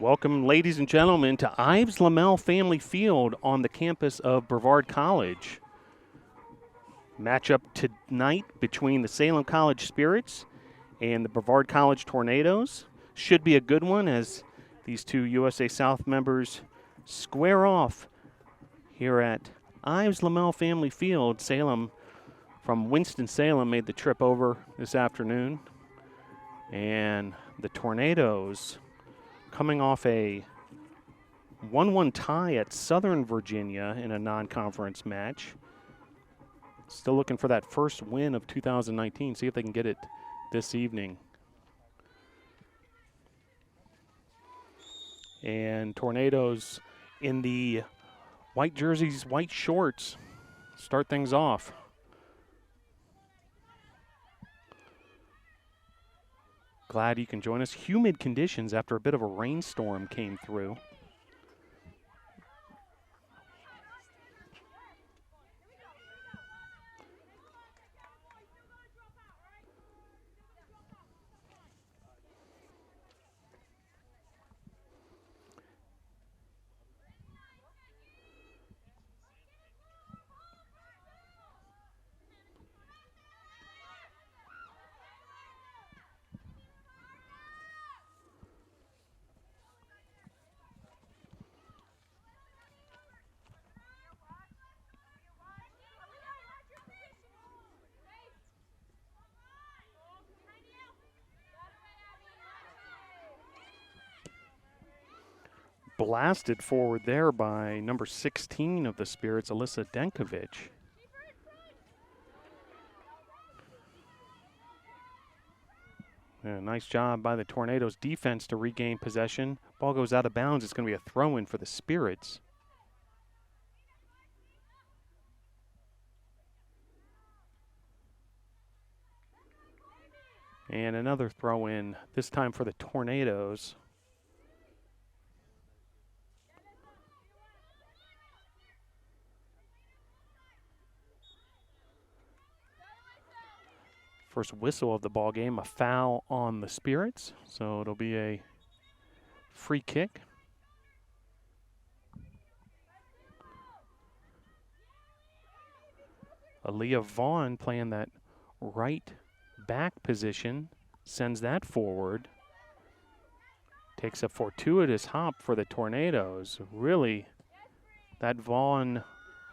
Welcome, ladies and gentlemen, to Ives-Lemel Family Field on the campus of Brevard College. Matchup tonight between the Salem College Spirits and the Brevard College Tornadoes. Should be a good one as these two USA South members square off here at Ives-Lemel Family Field. Salem from Winston-Salem made the trip over this afternoon. And the Tornadoes coming off a 1-1 tie at Southern Virginia in a non-conference match. Still looking for that first win of 2019. See if they can get it this evening. And Tornadoes in the white jerseys, white shorts, start things off. Glad you can join us. Humid conditions after a bit of a rainstorm came through. Blasted forward there by number 16 of the Spirits, Alyssa Denkovich. Nice job by the Tornadoes defense to regain possession. Ball goes out of bounds. It's going to be a throw-in for the Spirits. And another throw-in, this time for the Tornadoes. First whistle of the ball game, a foul on the Spirits, so it'll be a free kick. Aaliyah Vaughn playing that right back position, sends that forward. Takes a fortuitous hop for the Tornadoes. Really, that Vaughn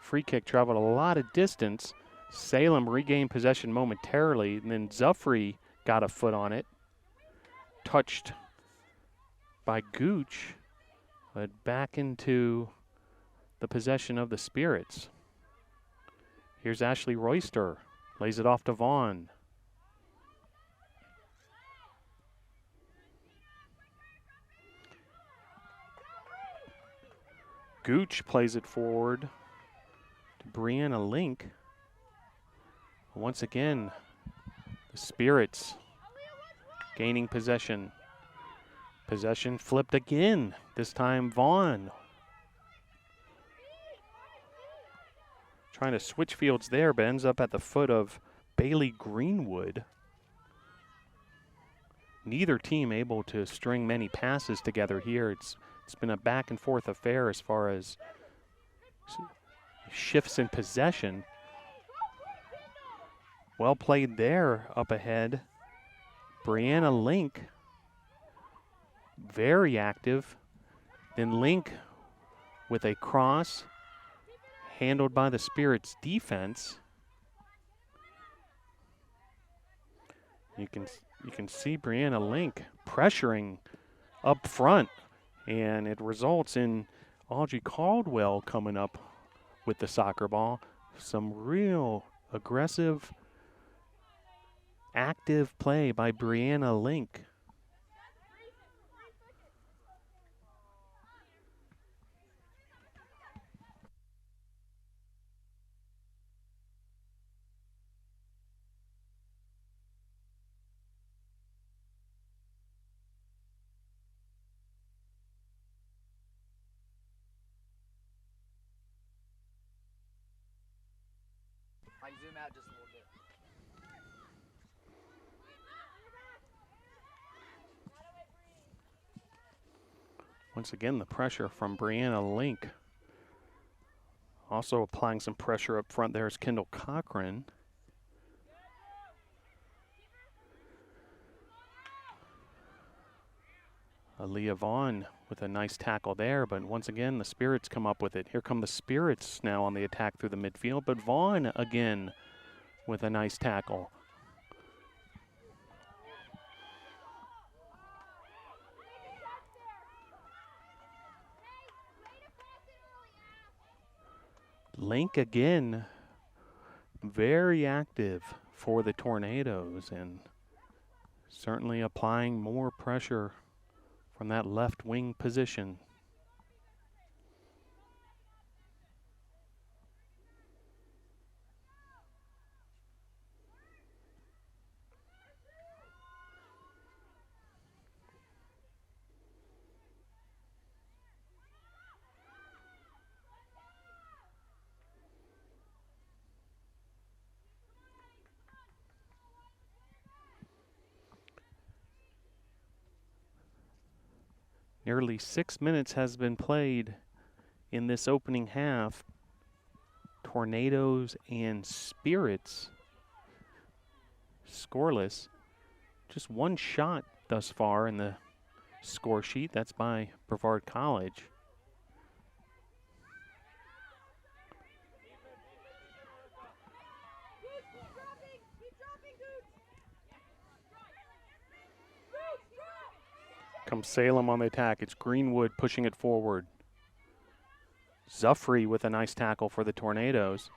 free kick traveled a lot of distance. Salem regained possession momentarily, and then Zuffrey got a foot on it. Touched by Gooch, but back into the possession of the Spirits. Here's Ashley Royster, lays it off to Vaughn. Gooch plays it forward to Brianna Link. Once again, the Spirits gaining possession. Possession flipped again, this time Vaughn. Trying to switch fields there, but ends up at the foot of Bailey Greenwood. Neither team able to string many passes together here. It's been a back and forth affair as far as shifts in possession. Well played there up ahead. Brianna Link, very active. Then Link with a cross, handled by the Spirits defense. You can see Brianna Link pressuring up front, and it results in Audrey Caldwell coming up with the soccer ball. Some real aggressive, active play by Brianna Link. I zoom out just a little bit. Once again, the pressure from Brianna Link. Also applying some pressure up front there is Kendall Cochran. Aaliyah Vaughn with a nice tackle there, but once again, the Spirits come up with it. Here come the Spirits now on the attack through the midfield, but Vaughn again with a nice tackle. Link again, very active for the Tornadoes and certainly applying more pressure from that left wing position. Nearly 6 minutes has been played in this opening half. Tornadoes and Spirits scoreless. Just one shot thus far in the score sheet. That's by Brevard College. Comes Salem on the attack. It's Greenwood pushing it forward. Zuffrey with a nice tackle for the Tornadoes.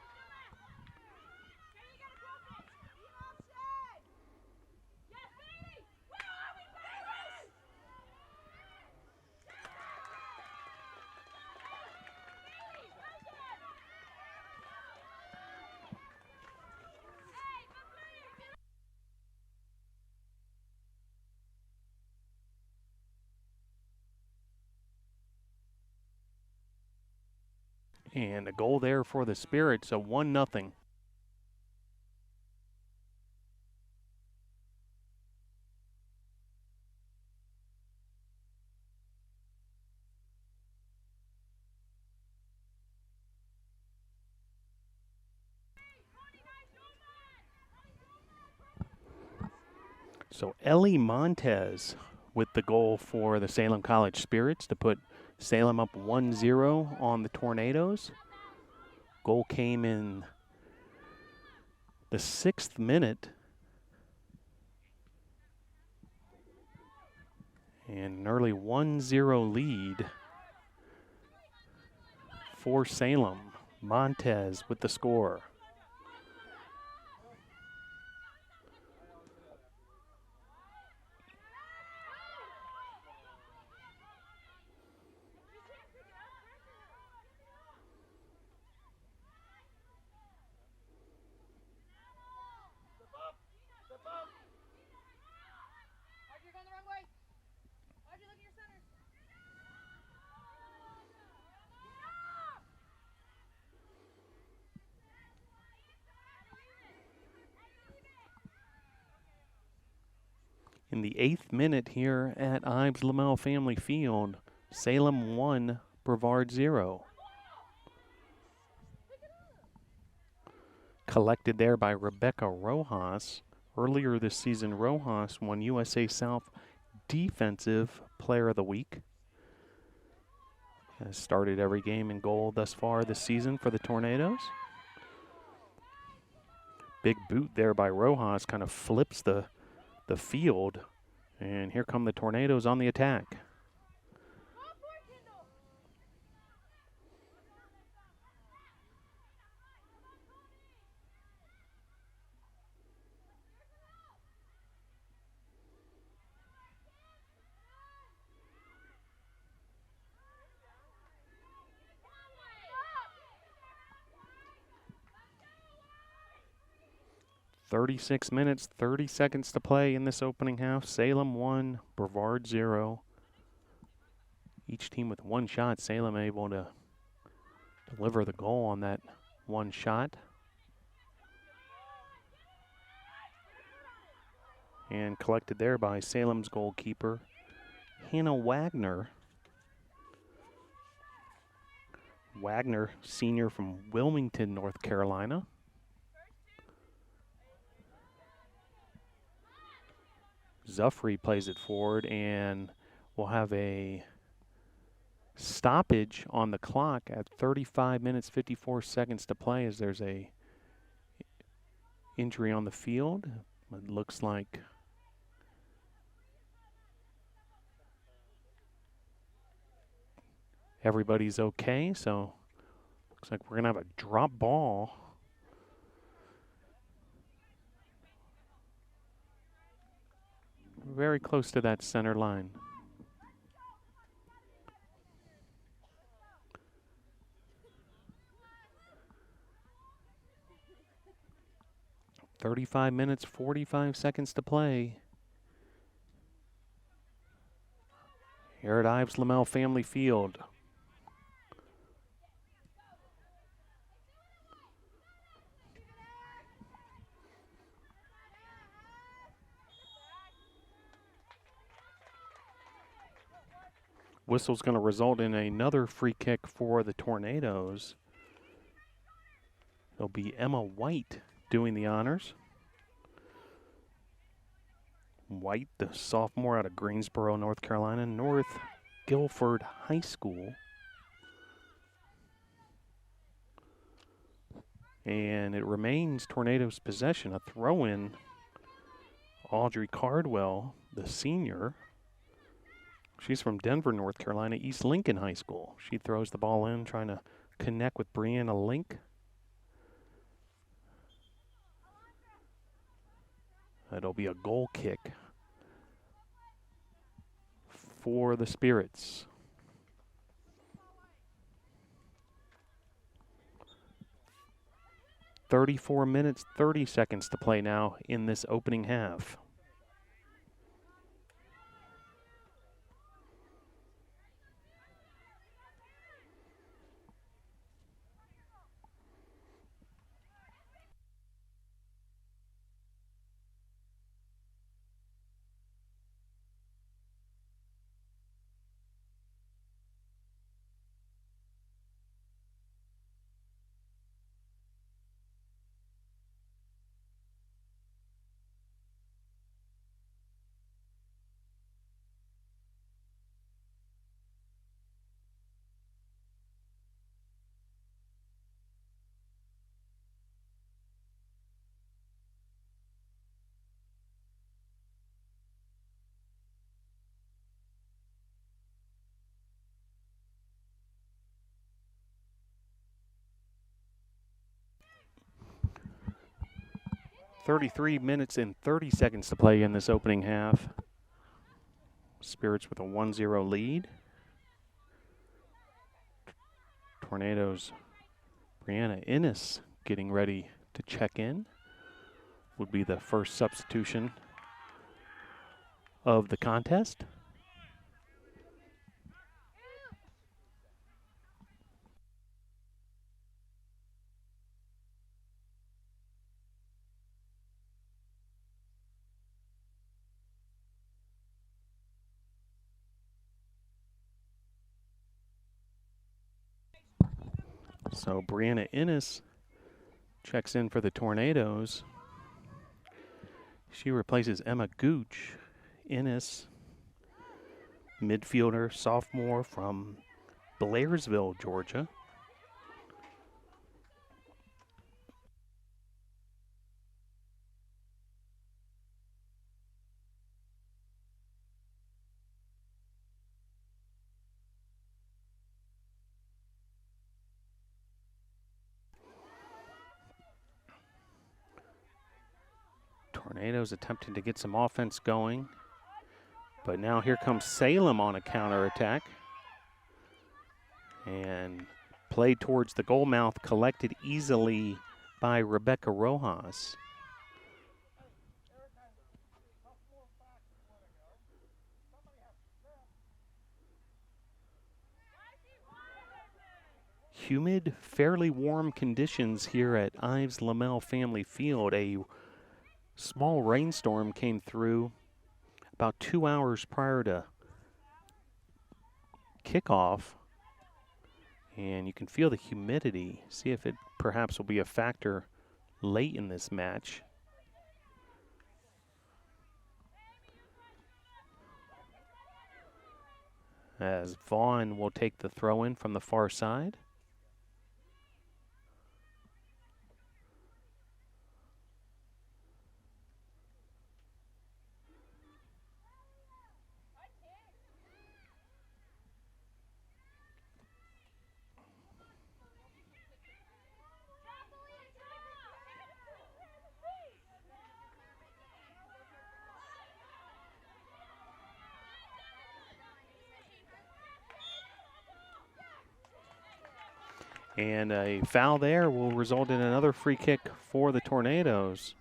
And a goal there for the Spirits, a 1-0. So Ellie Montez with the goal for the Salem College Spirits to put Salem up 1-0 on the Tornadoes. Goal came in the 6th minute. And an early 1-0 lead for Salem. Montez with the score. In the 8th minute here at Ives-Lemel Family Field, Salem 1, Brevard 0. Collected there by Rebecca Rojas. Earlier this season, Rojas won USA South Defensive Player of the Week. Has started every game in goal thus far this season for the Tornadoes. Big boot there by Rojas kind of flips the field, and here come the Tornadoes on the attack. "36 minutes, 30 seconds to play in this opening half. Salem 1, Brevard 0. Each team with one shot. Salem able to deliver the goal on that one shot. And collected there by Salem's goalkeeper, Hannah Wagner. Wagner, senior from Wilmington, North Carolina. Zuffrey plays it forward, and we'll have a stoppage on the clock at 35 minutes, 54 seconds to play as there's a injury on the field. It looks like everybody's okay, so looks like we're going to have a drop ball. Very close to that center line. "35 minutes, 45 seconds to play here at Ives-Lemel Family Field. Whistle's going to result in another free kick for the Tornadoes. It'll be Emma White doing the honors. White, the sophomore out of Greensboro, North Carolina, North Guilford High School. And it remains Tornadoes' possession. A throw-in. Audrey Cardwell, the senior. She's from Denver, North Carolina, East Lincoln High School. She throws the ball in, trying to connect with Brianna Link. It'll be a goal kick for the Spirits. "34 minutes, 30 seconds to play now in this opening half. "33 minutes and 30 seconds to play in this opening half. Spirits with a 1-0 lead. Tornadoes, Brianna Innes getting ready to check in. Would be the first substitution of the contest. So Brianna Innes checks in for the Tornadoes. She replaces Emma Gooch. Innes, midfielder, sophomore from Blairsville, Georgia. Tornadoes attempting to get some offense going. But now here comes Salem on a counterattack. And play towards the goal mouth collected easily by Rebecca Rojas. Humid, fairly warm conditions here at Ives-Lemel Family Field. A small rainstorm came through about 2 hours prior to kickoff, And you can feel the humidity. See if it perhaps will be a factor late in this match. As Vaughn will take the throw in from the far side. And a foul there will result in another free kick for the Tornadoes.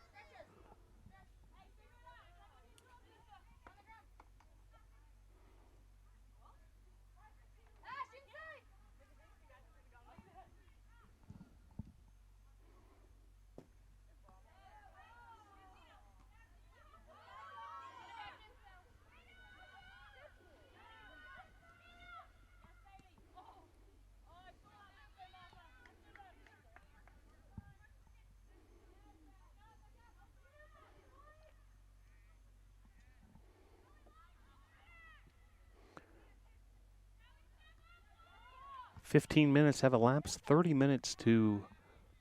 "15 minutes have elapsed, 30 minutes to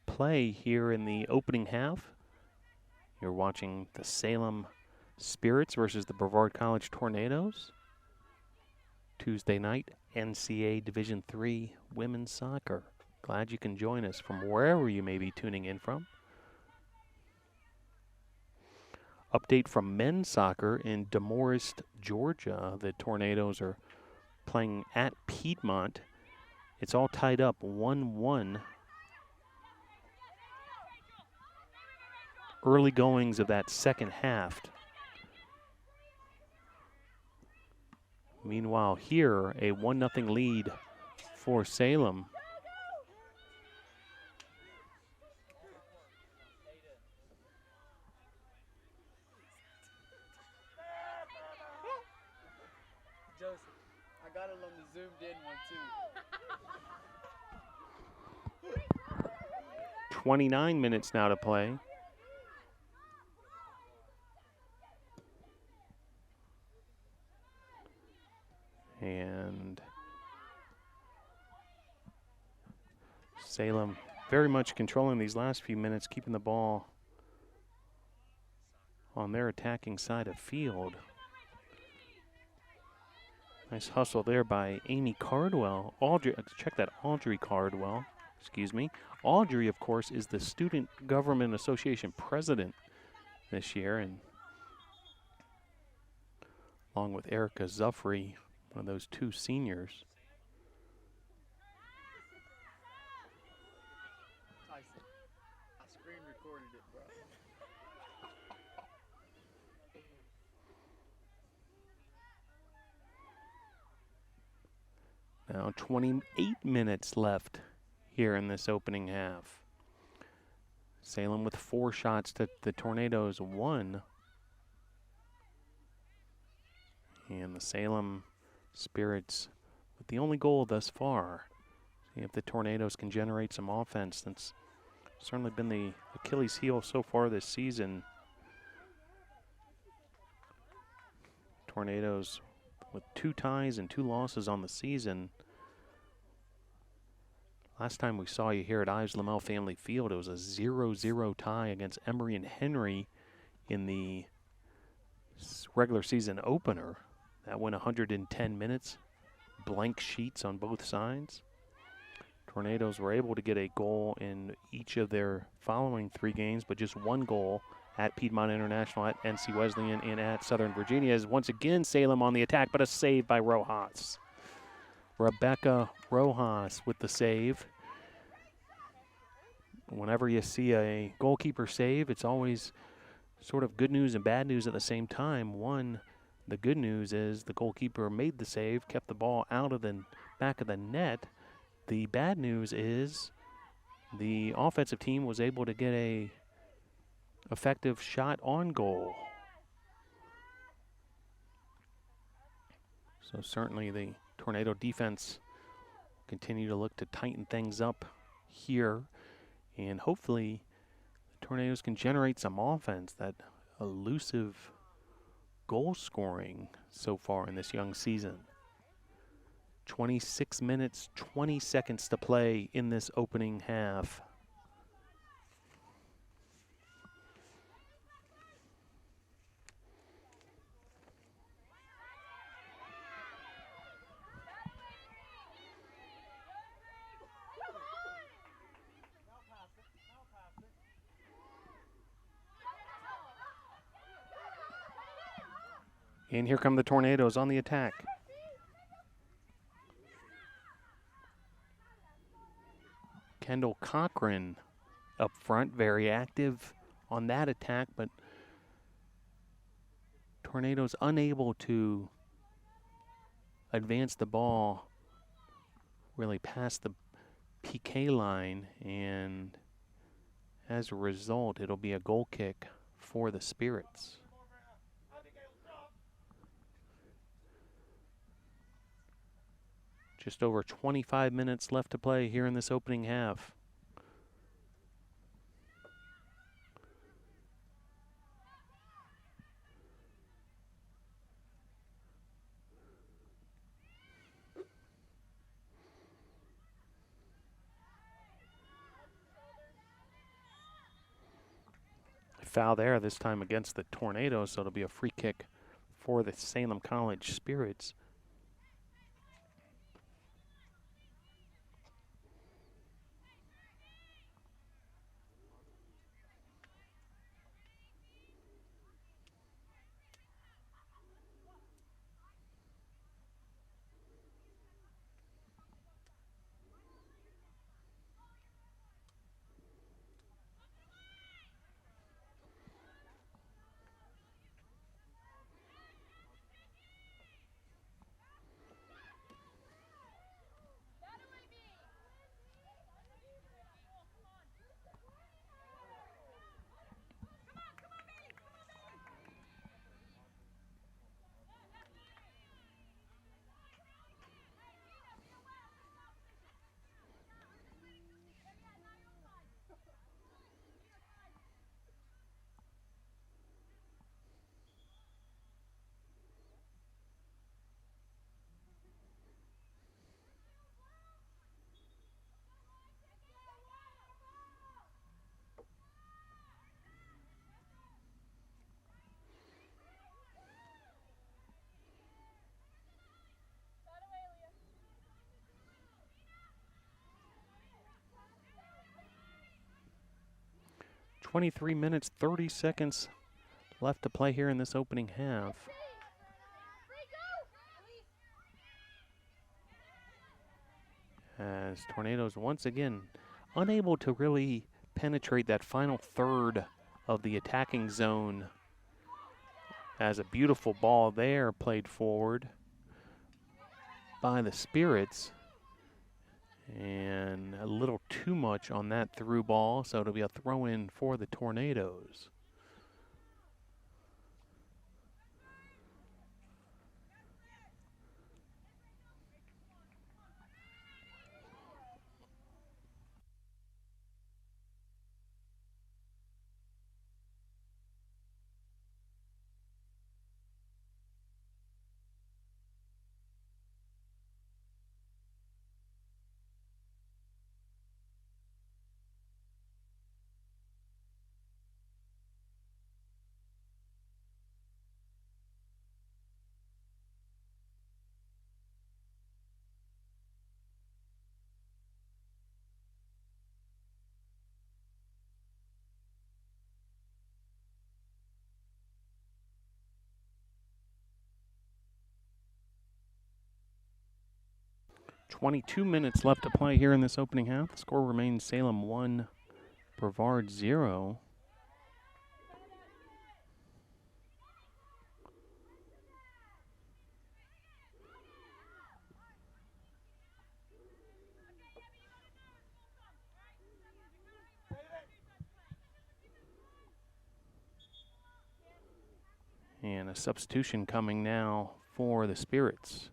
play here in the opening half. You're watching the Salem Spirits versus the Brevard College Tornadoes. Tuesday night, NCAA Division III women's soccer. Glad you can join us from wherever you may be tuning in from. Update from men's soccer in Demorest, Georgia. The Tornadoes are playing at Piedmont. It's all tied up 1-1. Early goings of that second half. Meanwhile, here, a 1-0 lead for Salem. Joseph, I got it on the zoomed in one too. 29 minutes now to play. And Salem very much controlling these last few minutes, keeping the ball on their attacking side of field. Nice hustle there by Amy Cardwell. Audrey, check that, Audrey Cardwell, excuse me. Audrey, of course, is the Student Government Association president this year, and along with Erica Zuffrey, one of those two seniors. Tyson, I screen recorded it, bro. Now 28 minutes left here in this opening half. Salem with 4 shots to the Tornadoes 1. And the Salem Spirits with the only goal thus far. See if the Tornadoes can generate some offense. That's certainly been the Achilles heel so far this season. Tornadoes with 2 ties and 2 losses on the season. Last time we saw you here at Ives-Lemel Family Field, it was a 0-0 tie against Emory and Henry in the regular season opener. That went 110 minutes, blank sheets on both sides. Tornadoes were able to get a goal in each of their following 3 games, but just 1 goal at Piedmont International, at NC Wesleyan, and at Southern Virginia. As once again Salem on the attack, but a save by Rojas. Rebecca Rojas with the save. Whenever you see a goalkeeper save, it's always sort of good news and bad news at the same time. One, the good news is the goalkeeper made the save, kept the ball out of the back of the net. The bad news is the offensive team was able to get a effective shot on goal. So certainly the Tornado defense continue to look to tighten things up here, and hopefully the Tornadoes can generate some offense, that elusive goal scoring so far in this young season. 26 minutes, 20 seconds to play in this opening half. And here come the Tornadoes on the attack. Kendall Cochran up front, very active on that attack, but Tornadoes unable to advance the ball really past the PK line, and as a result, it'll be a goal kick for the Spirits. Just over 25 minutes left to play here in this opening half. Foul there, this time against the Tornadoes, so it'll be a free kick for the Salem College Spirits. .23 minutes, 30 seconds left to play here in this opening half. As Tornadoes once again unable to really penetrate that final third of the attacking zone, as a beautiful ball there played forward by the Spirits, and a little too much on that through ball, so it'll be a throw in for the Tornadoes. .22 minutes left to play here in this opening half. The score remains Salem 1, Brevard 0. And a substitution coming now for the Spirits.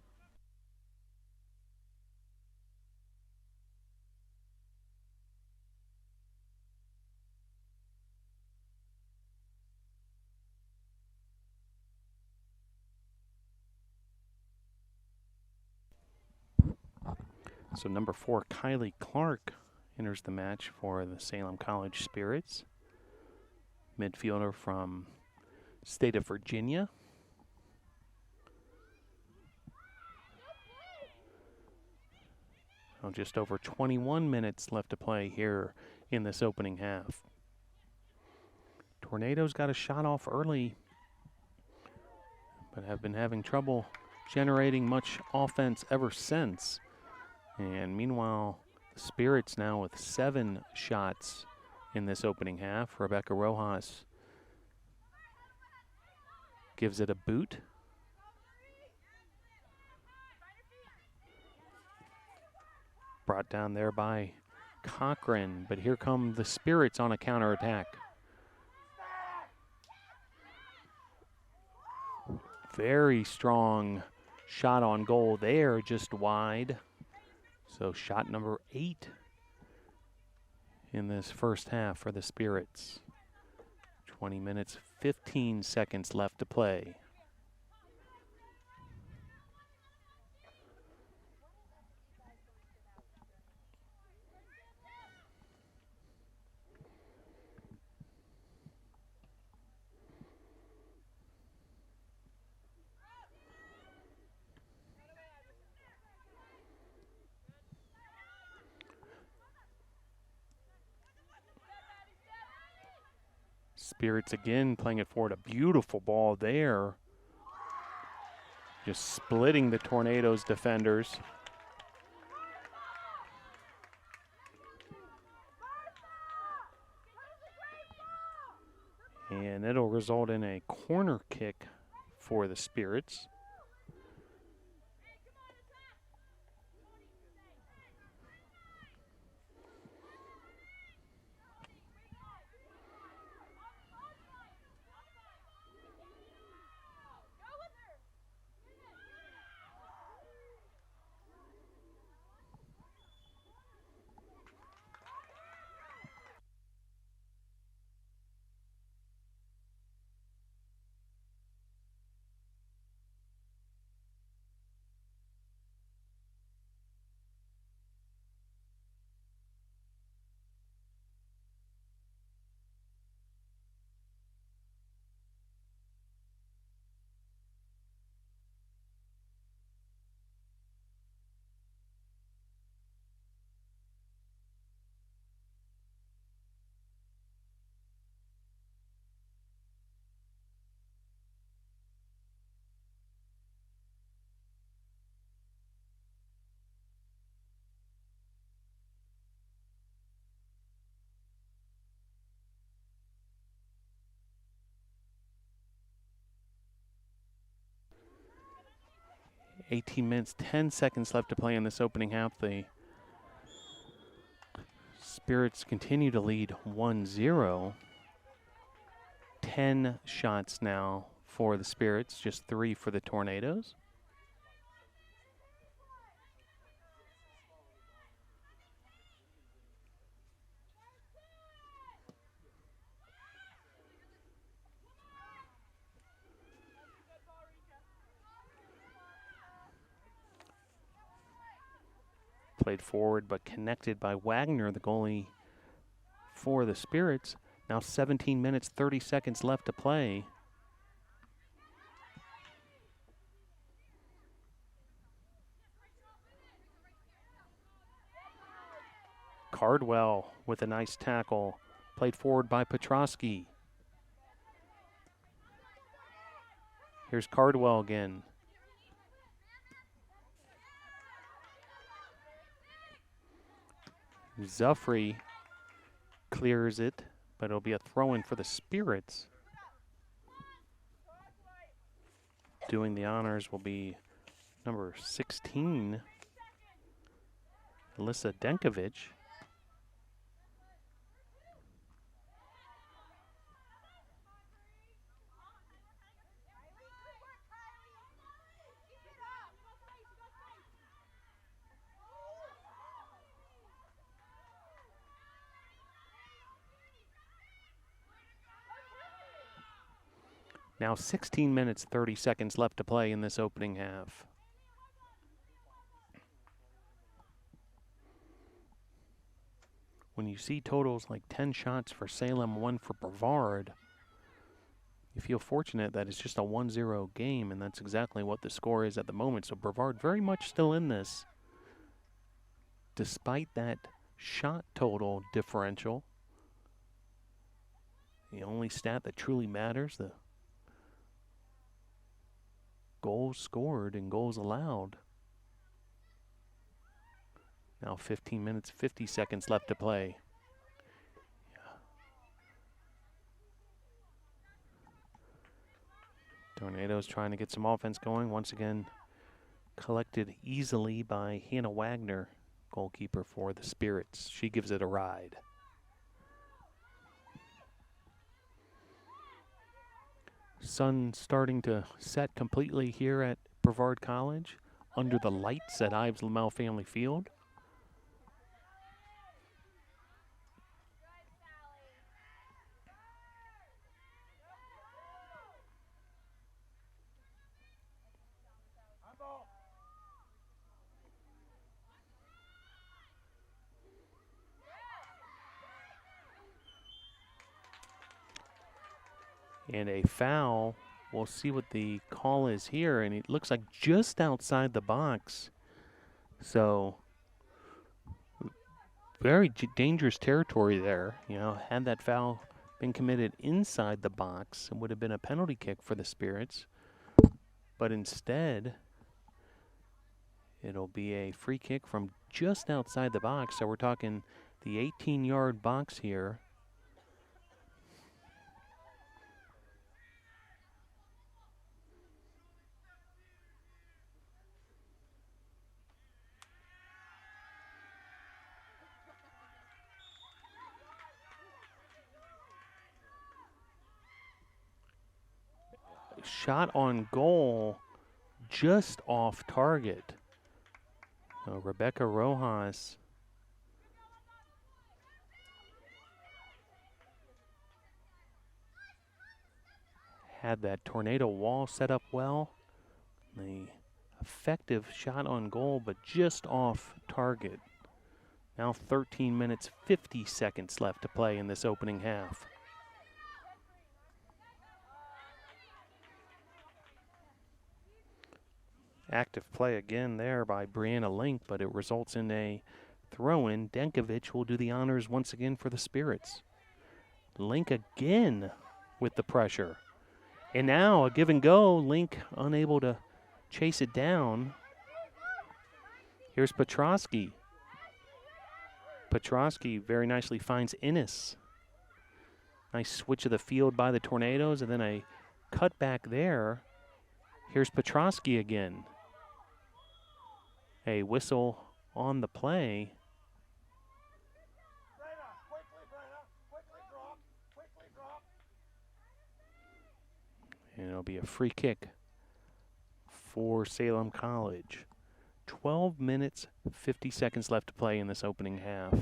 So number 4, Kylie Clark, enters the match for the Salem College Spirits. Midfielder from state of Virginia. Well, just over 21 minutes left to play here in this opening half. Tornadoes got a shot off early, but have been having trouble generating much offense ever since. And meanwhile, the Spirits now with 7 shots in this opening half. Rebecca Rojas gives it a boot. Brought down there by Cochran, but here come the Spirits on a counterattack. Very strong shot on goal there, just wide. So shot number 8 in this first half for the Spirits. 20 minutes, 15 seconds left to play. Spirits again playing it forward. A beautiful ball there. Just splitting the Tornadoes defenders. And it'll result in a corner kick for the Spirits. $18 minutes, 10 seconds left to play in this opening half. The Spirits continue to lead 1-0. 10 shots now for the Spirits, just 3 for the Tornadoes. Played forward but connected by Wagner, the goalie for the Spirits. Now 17 minutes, 30 seconds left to play. Cardwell with a nice tackle. Played forward by Petrosky. Here's Cardwell again. Zuffrey clears it, but it'll be a throw-in for the Spirits. Doing the honors will be number 16, Alyssa Denkovic. Now 16 minutes, 30 seconds left to play in this opening half. when you see totals like 10 shots for Salem, 1 for Brevard, you feel fortunate that it's just a 1-0 game, and that's exactly what the score is at the moment. So Brevard very much still in this, despite that shot total differential. The only stat that truly matters, the goals scored and goals allowed. Now 15 minutes, 50 seconds left to play. Tornadoes trying to get some offense going. Once again, collected easily by Hannah Wagner, goalkeeper for the Spirits. She gives it a ride. Sun starting to set completely here at Brevard College under the lights at Ives-Lemel Family Field. And a foul. We'll see what the call is here, and it looks like just outside the box. So very dangerous territory there. You know, had that foul been committed inside the box, it would have been a penalty kick for the Spirits. But instead, it'll be a free kick from just outside the box. So we're talking the 18-yard box here. Shot on goal, just off target. So Rebecca Rojas had that tornado wall set up well. The effective shot on goal, but just off target. Now 13 minutes, 50 seconds left to play in this opening half. Active play again there by Brianna Link, but it results in a throw-in. Denkovich will do the honors once again for the Spirits. Link again with the pressure. And now a give and go. Link unable to chase it down. Here's Petrosky. Petrosky very nicely finds Innes. Nice switch of the field by the Tornadoes, and then a cut back there. Here's Petrosky again. A whistle on the play. And it'll be a free kick for Salem College. 12 minutes, 50 seconds left to play in this opening half.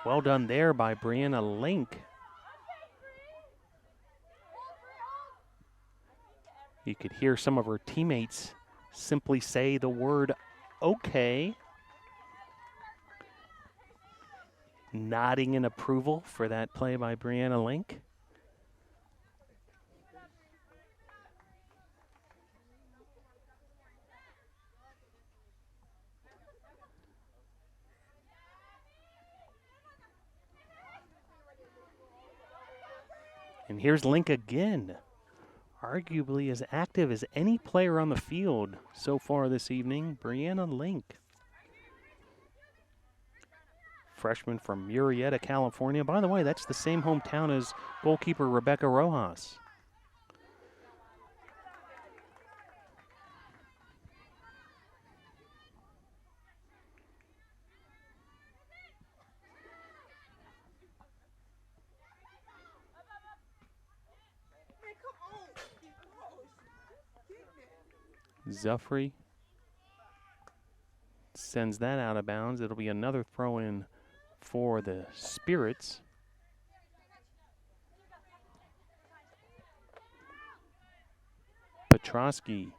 Well done there by Brianna Link. You could hear some of her teammates simply say the word okay. Nodding in approval for that play by Brianna Link. And here's Link again. Arguably as active as any player on the field so far this evening, Brianna Link. Freshman from Murrieta, California. By the way, that's the same hometown as goalkeeper Rebecca Rojas. Zuffrey sends that out of bounds. It'll be another throw in for the Spirits. Petrosky.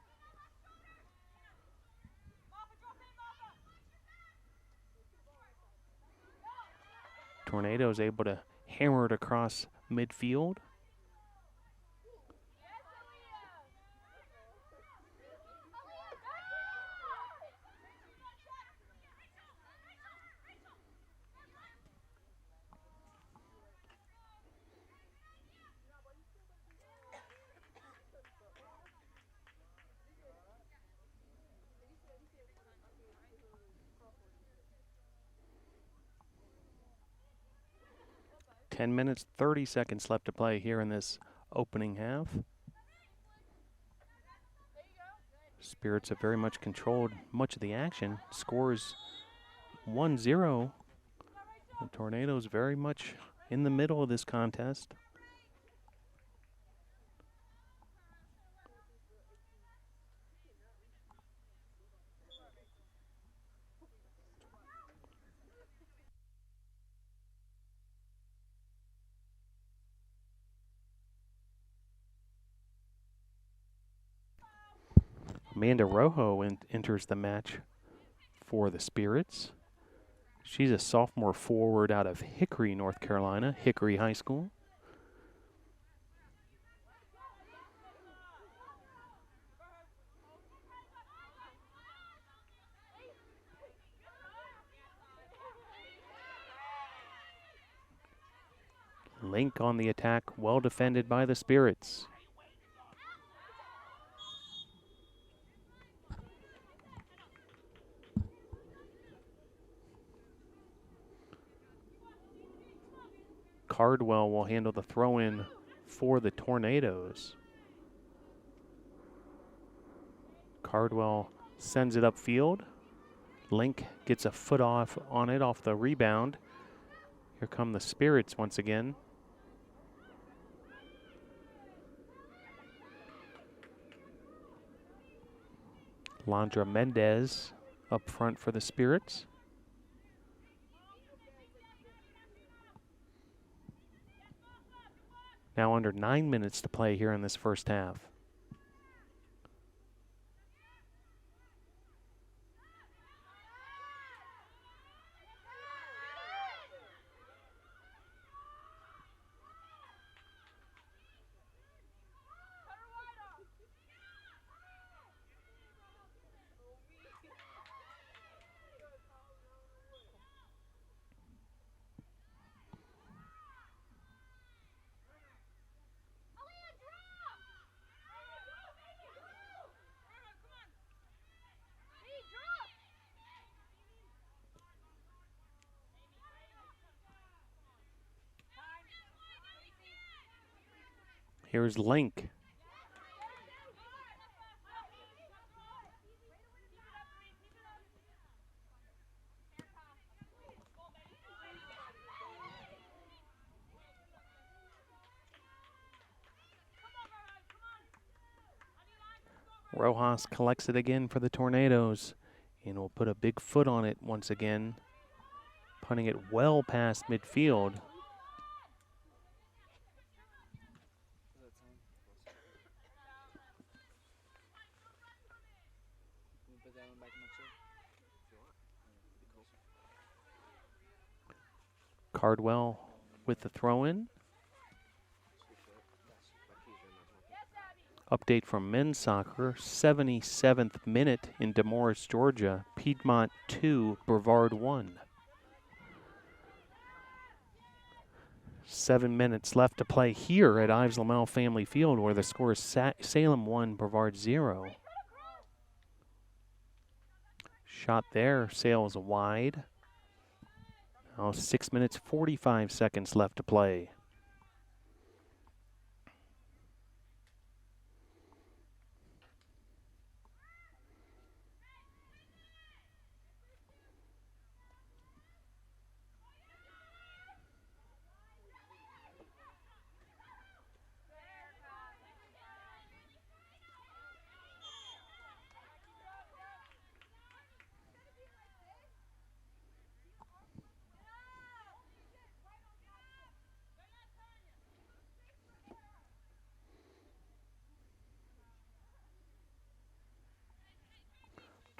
Tornadoes able to hammer it across midfield. Ten minutes, 30 seconds left to play here in this opening half. Spirits have very much controlled much of the action. Scores 1-0. The Tornadoes very much in the middle of this contest. Amanda Rojo enters the match for the Spirits. She's a sophomore forward out of Hickory, North Carolina, Hickory High School. Link on the attack, well defended by the Spirits. Cardwell will handle the throw-in for the Tornadoes. Cardwell sends it upfield. Link gets a foot off on it off the rebound. Here come the Spirits once again. Landra Mendez up front for the Spirits. Now under 9 minutes to play here in this first half. Here's Link. Rojas collects it again for the Tornadoes and will put a big foot on it once again, punting it well past midfield. Cardwell with the throw-in. Update from men's soccer, 77th minute in Demorest, Georgia. Piedmont 2, Brevard 1. 7 minutes left to play here at Ives-Lemel Family Field, where the score is Salem 1, Brevard 0. Shot there, sails wide. Now 6 minutes, 45 seconds left to play.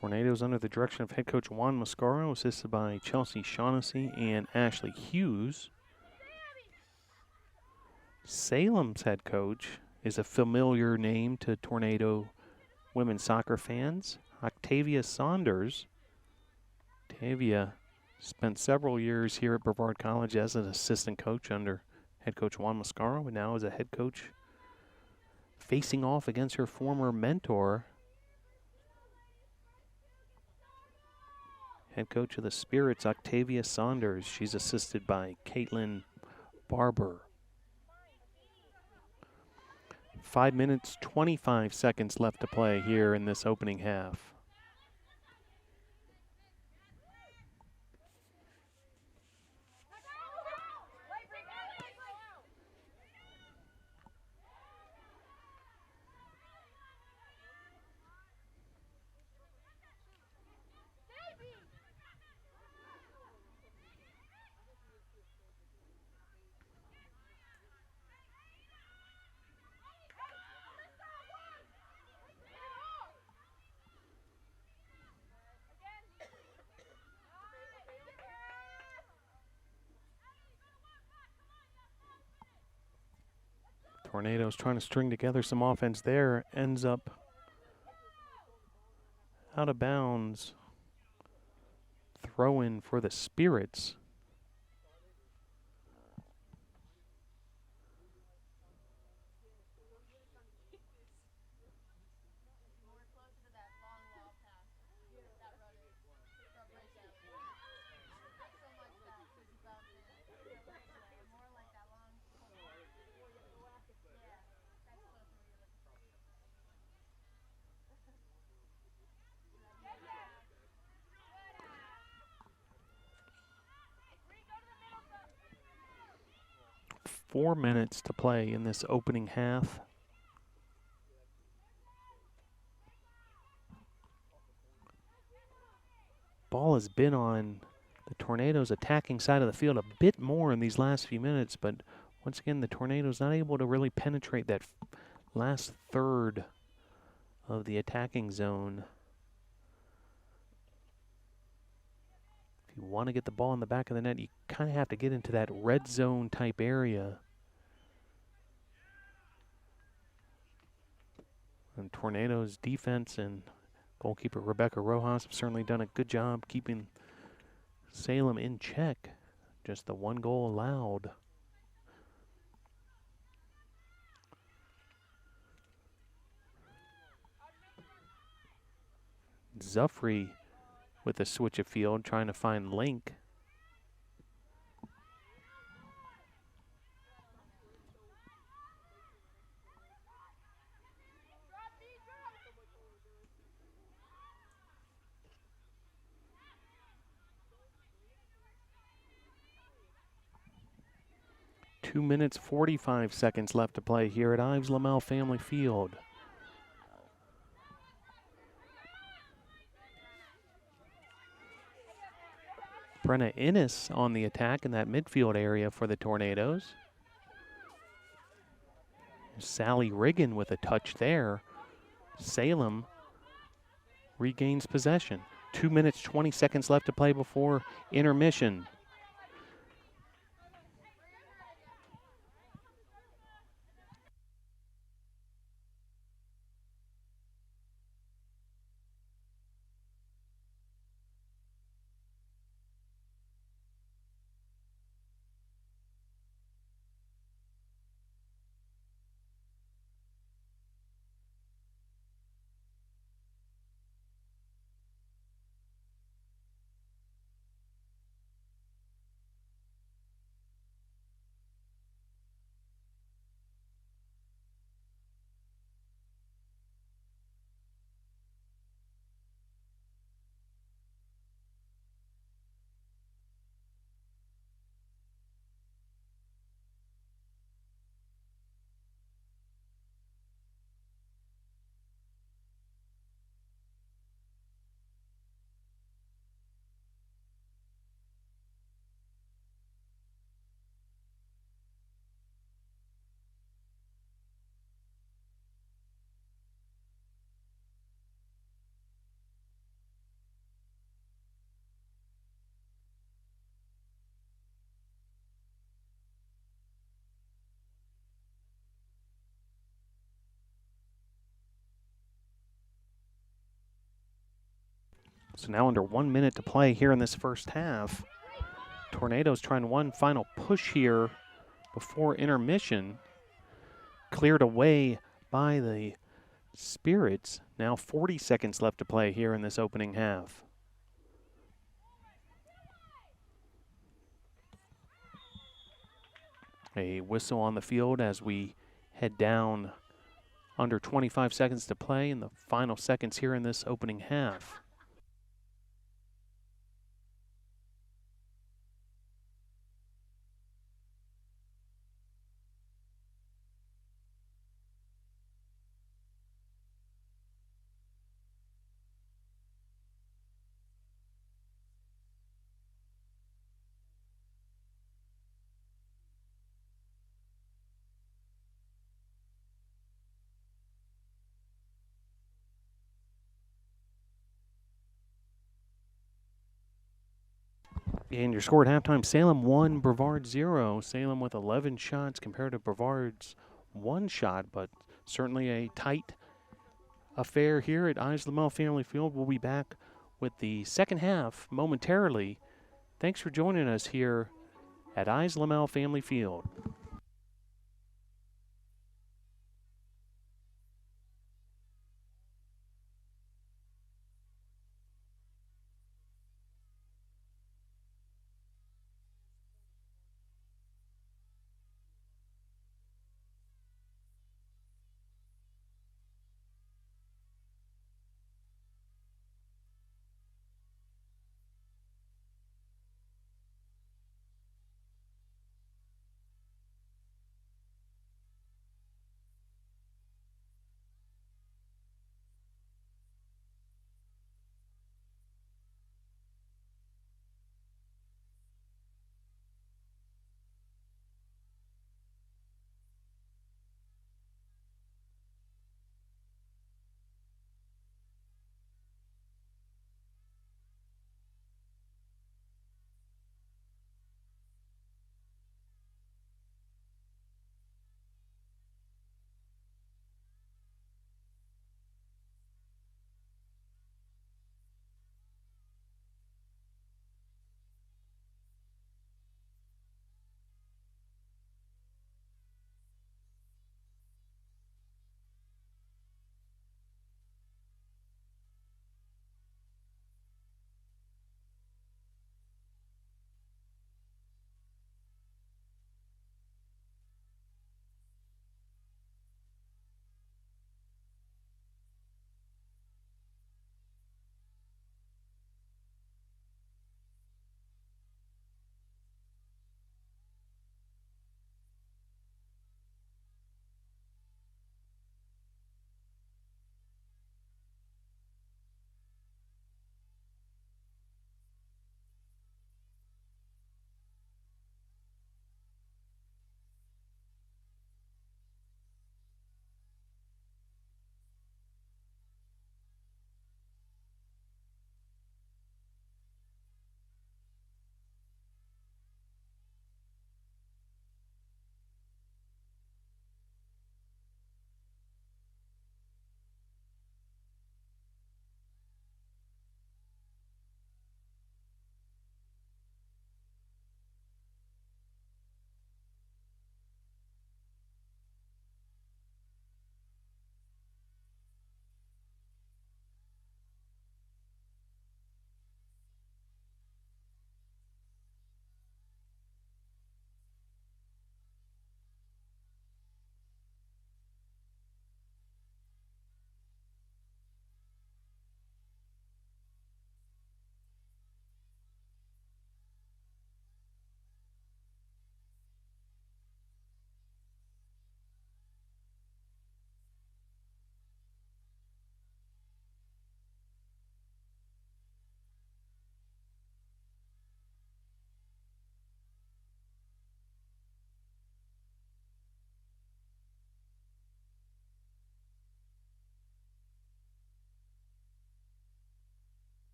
Tornadoes under the direction of head coach Juan Mascaro, assisted by Chelsea Shaughnessy and Ashley Hughes. Salem's head coach is a familiar name to Tornado women's soccer fans, Octavia Saunders. Octavia spent several years here at Brevard College as an assistant coach under head coach Juan Mascaro, and now as a head coach facing off against her former mentor, head coach of the Spirits, Octavia Saunders. She's assisted by Caitlin Barber. 5 minutes, 25 seconds left to play here in this opening half. Tornadoes trying to string together some offense there. Ends up out of bounds. Throw in for the Spirits. Four minutes to play in this opening half. Ball has been on the Tornadoes' attacking side of the field a bit more in these last few minutes, but once again, the Tornadoes not able to really penetrate that last third of the attacking zone. If you want to get the ball in the back of the net, you kind of have to get into that red zone type area. And Tornadoes defense and goalkeeper Rebecca Rojas have certainly done a good job keeping Salem in check. Just the one goal allowed. Zuffrey with a switch of field, trying to find Link. Two minutes, 45 seconds left to play here at Ives-Lemel Family Field. Brenna Innes on the attack in that midfield area for the Tornadoes. Sally Riggin with a touch there. Salem regains possession. 2 minutes, 20 seconds left to play before intermission. So now under 1 minute to play here in this first half. Tornadoes trying one final push here before intermission. Cleared away by the Spirits. Now 40 seconds left to play here in this opening half. A whistle on the field as we head down under 25 seconds to play in the final seconds here in this opening half. And your score at halftime, Salem 1, Brevard 0. Salem with 11 shots compared to Brevard's 1 shot, but certainly a tight affair here at Ives-Lemel Family Field. We'll be back with the second half momentarily. Thanks for joining us here at Ives-Lemel Family Field.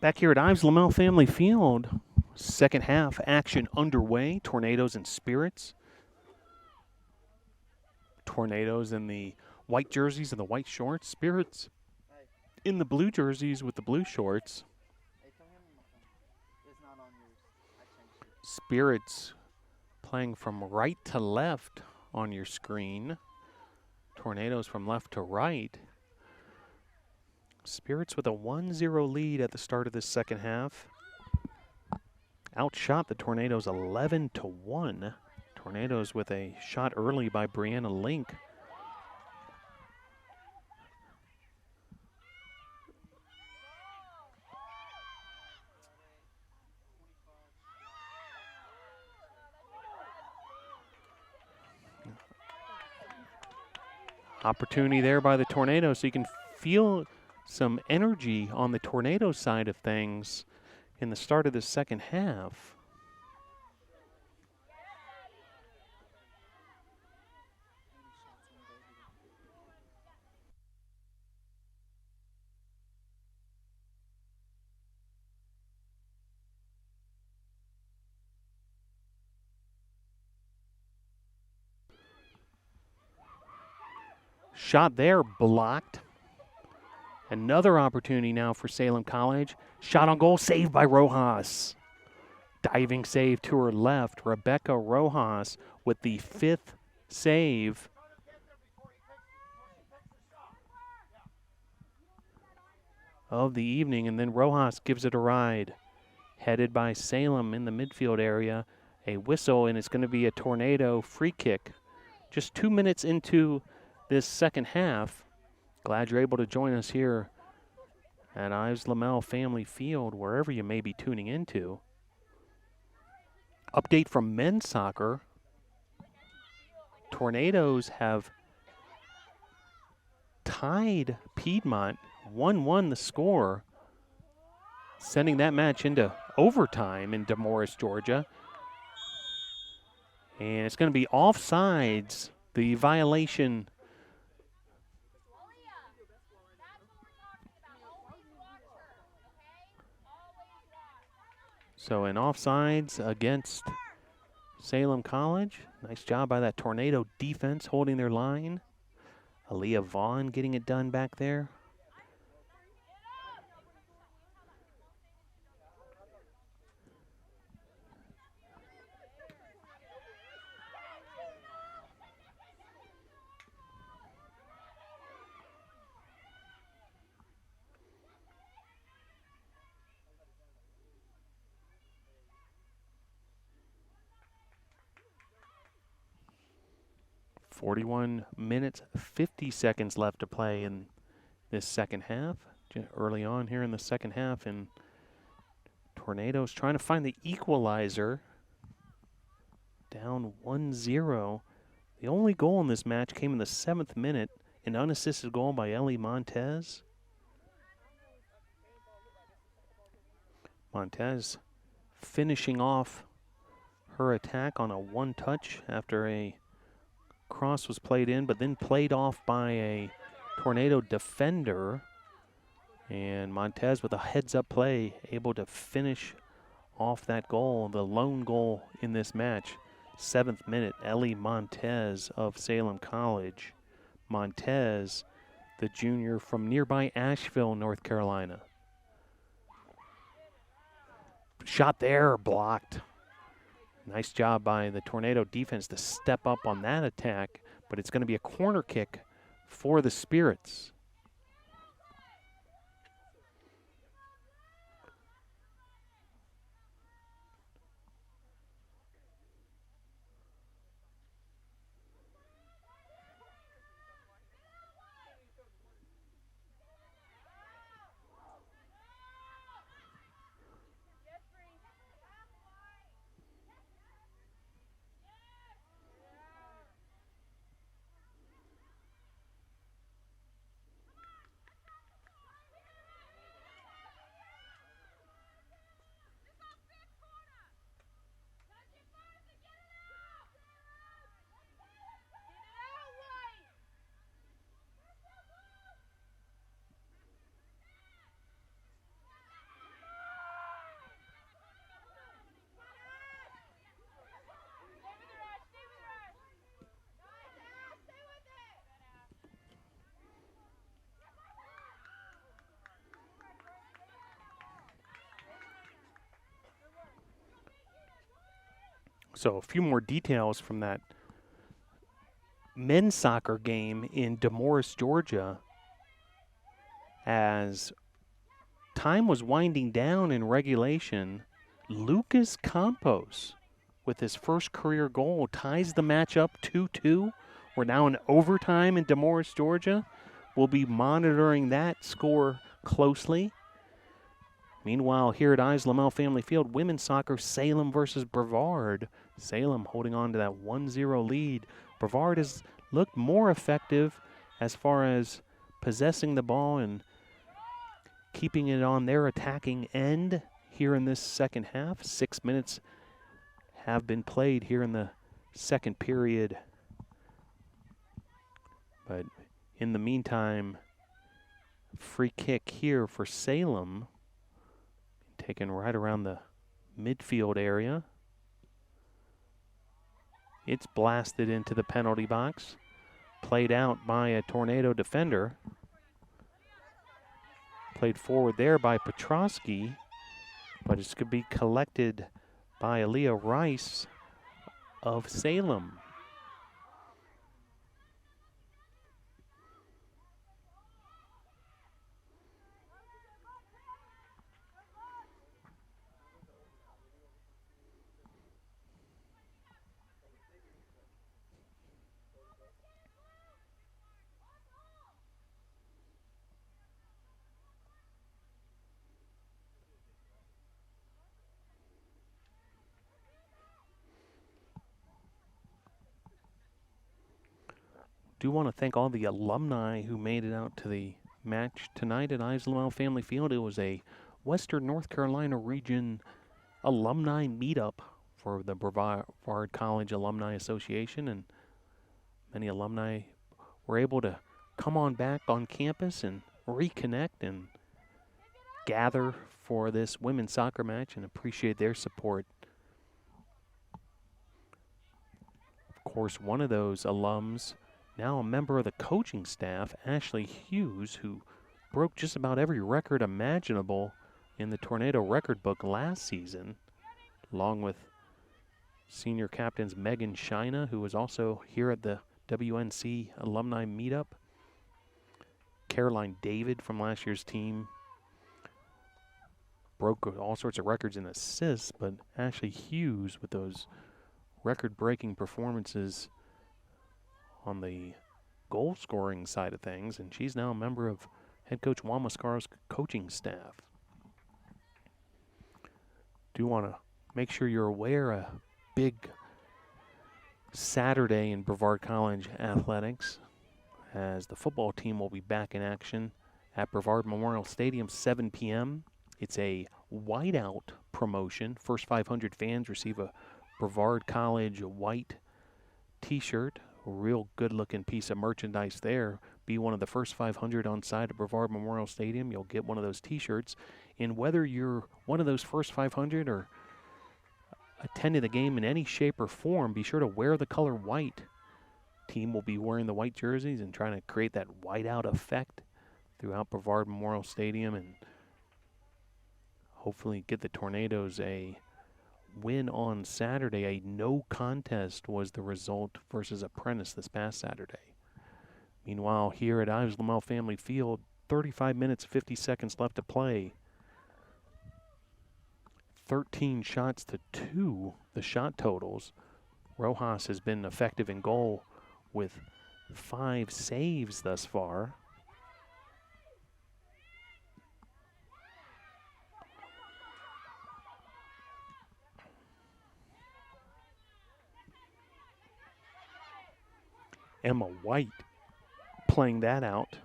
Back here at Ives-Lemel Family Field, second half action underway. Tornadoes and Spirits. Tornadoes in the white jerseys and the white shorts. Spirits in the blue jerseys with the blue shorts. Hey, come here, my phone. It's not on yours. I changed it. Spirits playing from right to left on your screen. Tornadoes from left to right. Spirits with a 1-0 lead at the start of this second half. Outshot the Tornadoes 11-1. Tornadoes with a shot early by Brianna Link. Opportunity there by the Tornadoes, so you can feel some energy on the Tornado side of things in the start of the second half. Shot there, blocked. Another opportunity now for Salem College. Shot on goal, saved by Rojas. Diving save to her left. Rebecca Rojas with the 5th save. Of the evening, and then Rojas gives it a ride. Headed by Salem in the midfield area. A whistle, and it's going to be a Tornado free kick. Just 2 minutes into this second half. Glad you're able to join us here at Ives-Lemel Family Field, wherever you may be tuning into. Update from men's soccer. Tornadoes have tied Piedmont 1-1 the score, sending that match into overtime in DeMorris, Georgia. And it's going to be offsides, the violation. So in offsides against Salem College. Nice job by that Tornado defense holding their line. Aaliyah Vaughn getting it done back there. .41 minutes, 50 seconds left to play in this second half. Early on here in the second half, and Tornadoes trying to find the equalizer. Down 1-0. The only goal in this match came in the 7th minute, an unassisted goal by Ellie Montez. Montez finishing off her attack on a one-touch after a cross was played in, but then played off by a Tornado defender. And Montez with a heads-up play, able to finish off that goal, the lone goal in this match. 7th minute, Ellie Montez of Salem College. Montez, the junior from nearby Asheville, North Carolina. Shot there, blocked. Nice job by the Tornado defense to step up on that attack, but it's going to be a corner kick for the Spirits. So a few more details from that men's soccer game in Demorest, Georgia. As time was winding down in regulation, Lucas Campos, with his first career goal, ties the match up 2-2. We're now in overtime in Demorest, Georgia. We'll be monitoring that score closely. Meanwhile, here at Ives-Lemel Family Field, women's soccer, Salem versus Brevard. Salem holding on to that 1-0 lead. Brevard has looked more effective as far as possessing the ball and keeping it on their attacking end here in this second half. 6 minutes have been played here in the second period. But in the meantime, free kick here for Salem, taken right around the midfield area. It's blasted into the penalty box, played out by a Tornado defender. Played forward there by Petrosky, but it's going to be collected by Aaliyah Rice of Salem. Do want to thank all the alumni who made it out to the match tonight at Ives-Lemel Family Field. It was a Western North Carolina region alumni meetup for the Brevard College Alumni Association, and many alumni were able to come on back on campus and reconnect and gather for this women's soccer match and appreciate their support. Of course, one of those alums, now a member of the coaching staff, Ashley Hughes, who broke just about every record imaginable in the Tornado record book last season, along with senior captains Megan Shina, who was also here at the WNC alumni meetup, Caroline David from last year's team, broke all sorts of records in assists, but Ashley Hughes with those record-breaking performances on the goal-scoring side of things, and she's now a member of head coach Juan Mascaro's coaching staff. Do want to make sure you're aware a big Saturday in Brevard College athletics, as the football team will be back in action at Brevard Memorial Stadium, 7 p.m. It's a whiteout promotion. First 500 fans receive a Brevard College white t-shirt. A real good-looking piece of merchandise there. Be one of the first 500 on site at Brevard Memorial Stadium. You'll get one of those t-shirts. And whether you're one of those first 500 or attending the game in any shape or form, be sure to wear the color white. Team will be wearing the white jerseys and trying to create that whiteout effect throughout Brevard Memorial Stadium and hopefully get the Tornadoes a win on Saturday. A no contest was the result versus Apprentice this past Saturday. Meanwhile, here at Ives-Lemel Family Field, 35 minutes, 50 seconds left to play. 13 shots to 2, the shot totals. Rojas has been effective in goal with 5 saves thus far. Emma White playing that out.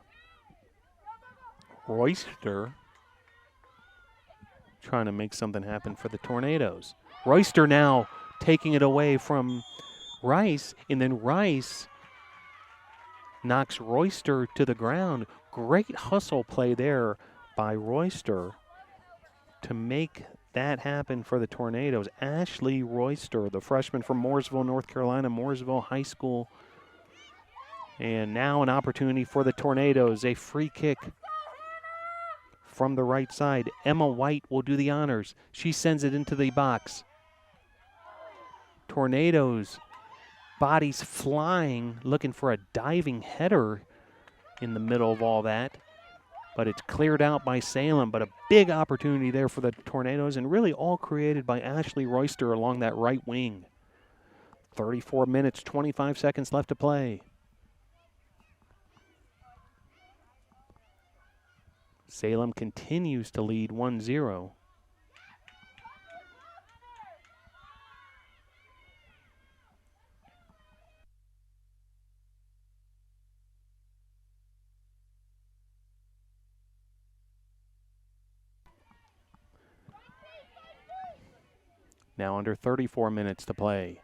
Royster trying to make something happen for the Tornadoes. Royster now taking it away from Rice, and then Rice knocks Royster to the ground. Great hustle play there by Royster to make that happen for the Tornadoes. Ashley Royster, the freshman from Mooresville, North Carolina, Mooresville High School. And now an opportunity for the Tornadoes. A free kick from the right side. Emma White will do the honors. She sends it into the box Tornadoes, bodies flying, looking for a diving header in the middle of all that. But it's cleared out by Salem, but a big opportunity there for the Tornadoes, and really all created by Ashley Royster along that right wing. 34 minutes, 25 seconds left to play. Salem continues to lead 1-0. Now under 34 minutes to play.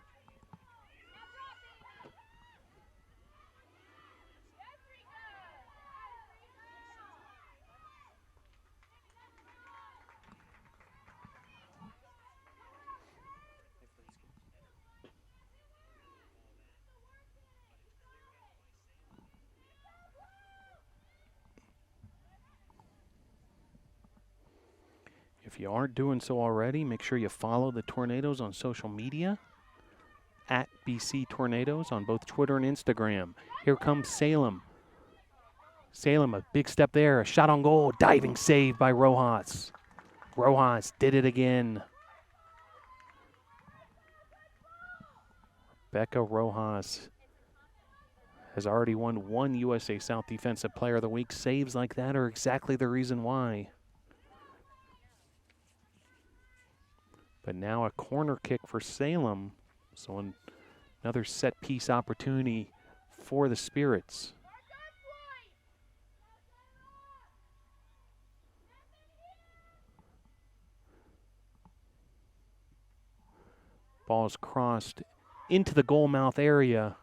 If you aren't doing so already, make sure you follow the Tornadoes on social media, at BC Tornadoes on both Twitter and Instagram. Here comes Salem. Salem, a big step there, a shot on goal, diving save by Rojas. Rojas did it again. Rebecca Rojas has already won one USA South Defensive Player of the Week. Saves like that are exactly the reason why. But now a corner kick for Salem. So another set piece opportunity for the Spirits. Ball's crossed into the goal mouth area.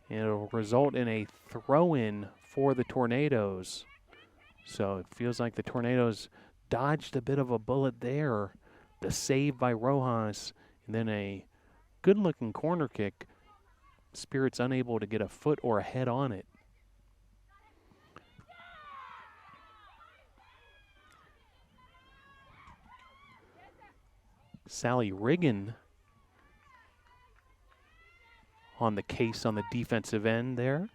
And it'll result in a throw-in for the Tornadoes. So it feels like the Tornadoes dodged a bit of a bullet there. The save by Rojas, and then a good-looking corner kick. Spirits unable to get a foot or a head on it. Sally Riggin on the case on the defensive end there.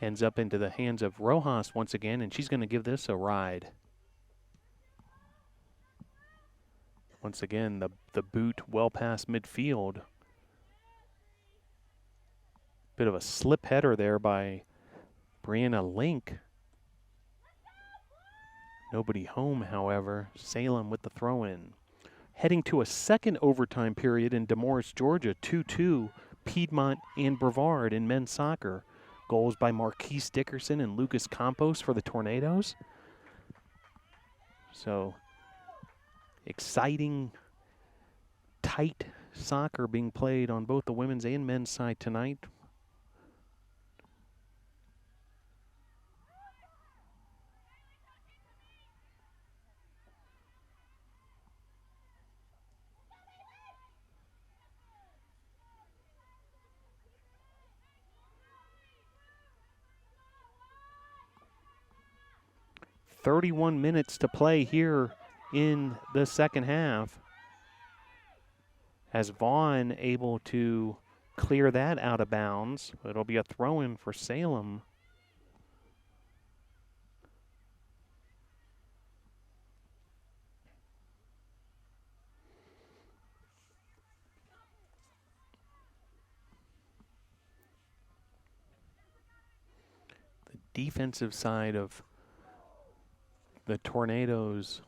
Ends up into the hands of Rojas once again, and she's going to give this a ride. Once again, the boot well past midfield. Bit of a slip header there by Brianna Link. Nobody home, however. Salem with the throw-in. Heading to a second overtime period in Demorest, Georgia, 2-2, Piedmont and Brevard in men's soccer. Goals by Marquise Dickerson and Lucas Campos for the Tornadoes. So exciting, tight soccer being played on both the women's and men's side tonight. .31 minutes to play here in the second half. As Vaughn able to clear that out of bounds. It'll be a throw-in for Salem. The defensive side of the Tornadoes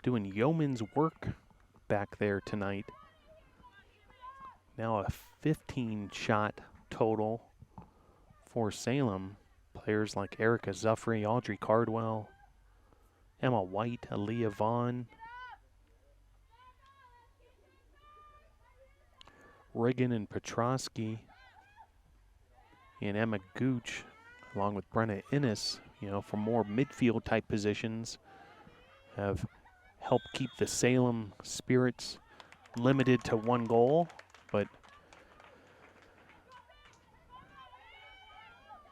doing yeoman's work back there tonight. Now a 15-shot total for Salem. Players like Erica Zuffrey, Audrey Cardwell, Emma White, Aaliyah Vaughn, Riggin and Petrosky, and Emma Gooch, along with Brenna Innes, for more midfield type positions, have helped keep the Salem Spirits limited to one goal. But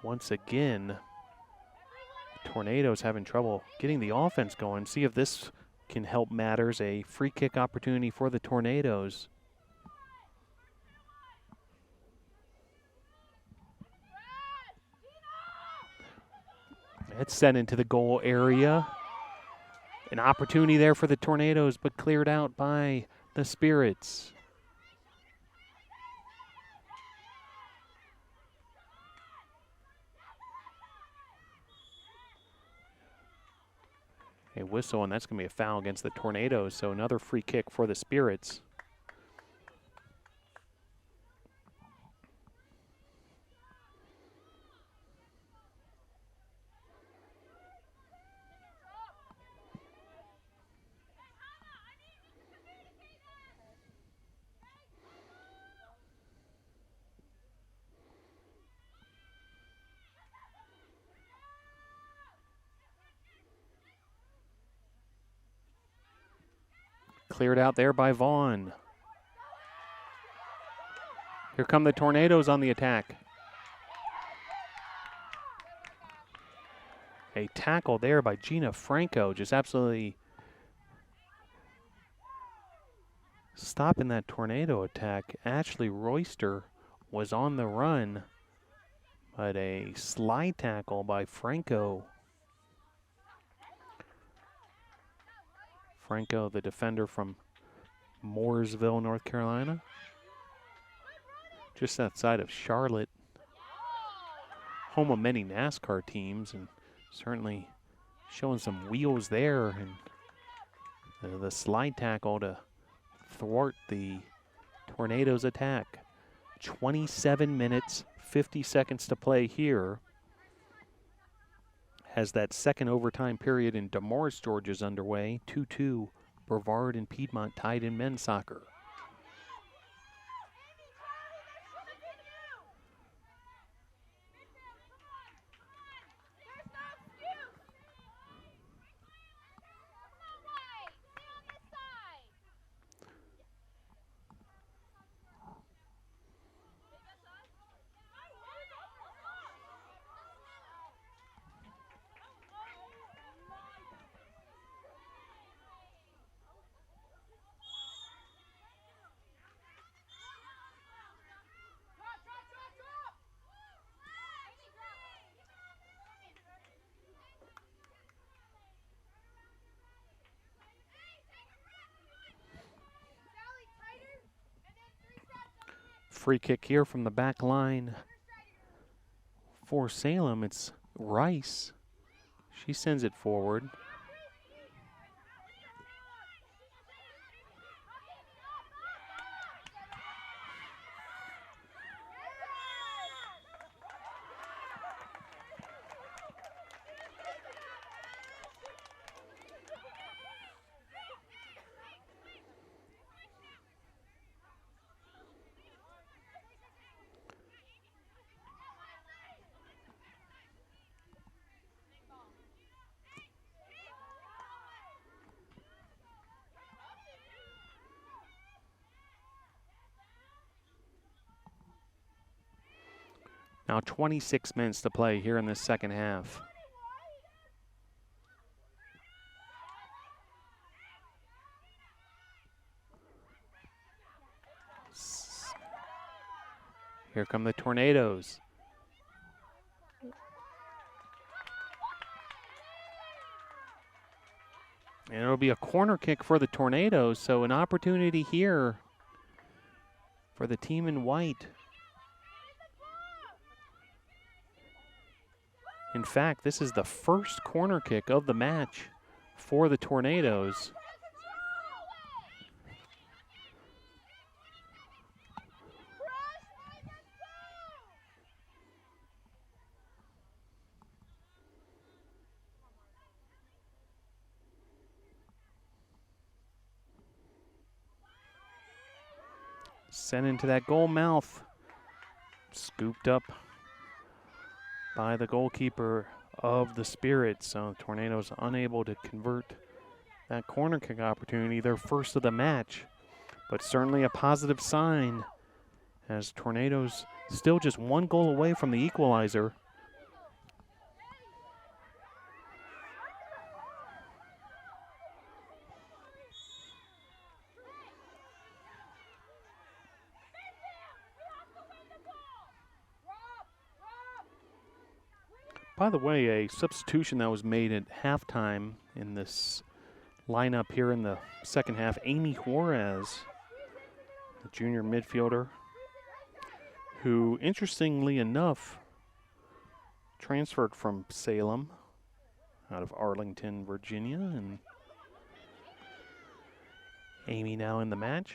once again, Tornadoes having trouble getting the offense going. See if this can help matters. A free kick opportunity for the Tornadoes. It's sent into the goal area. An opportunity there for the Tornadoes, but cleared out by the Spirits. A whistle, and that's going to be a foul against the Tornadoes, so another free kick for the Spirits. Cleared out there by Vaughn. Here come the Tornadoes on the attack. A tackle there by Gina Franco, just absolutely stopping that Tornado attack. Ashley Royster was on the run, but a slide tackle by Franco. Franco, the defender from Mooresville, North Carolina. Just outside of Charlotte. Home of many NASCAR teams, and certainly showing some wheels there. And the slide tackle to thwart the Tornadoes attack. 27 minutes, 50 seconds to play here. As that second overtime period in Demorest, Georgia is underway. 2-2, Brevard and Piedmont tied in men's soccer. Free kick here from the back line for Salem. It's Rice. She sends it forward. Now 26 minutes to play here in this second half. Here come the Tornadoes. And it'll be a corner kick for the Tornadoes, so an opportunity here for the team in white. In fact, this is the first corner kick of the match for the Tornadoes. Sent into that goal mouth. Scooped up by the goalkeeper of the Spirits. So Tornadoes unable to convert that corner kick opportunity, their first of the match. But certainly a positive sign as Tornadoes still just one goal away from the equalizer. By the way, a substitution that was made at halftime in this lineup here in the second half, Amy Juarez, the junior midfielder, who, interestingly enough, transferred from Salem out of Arlington, Virginia, and Amy now in the match.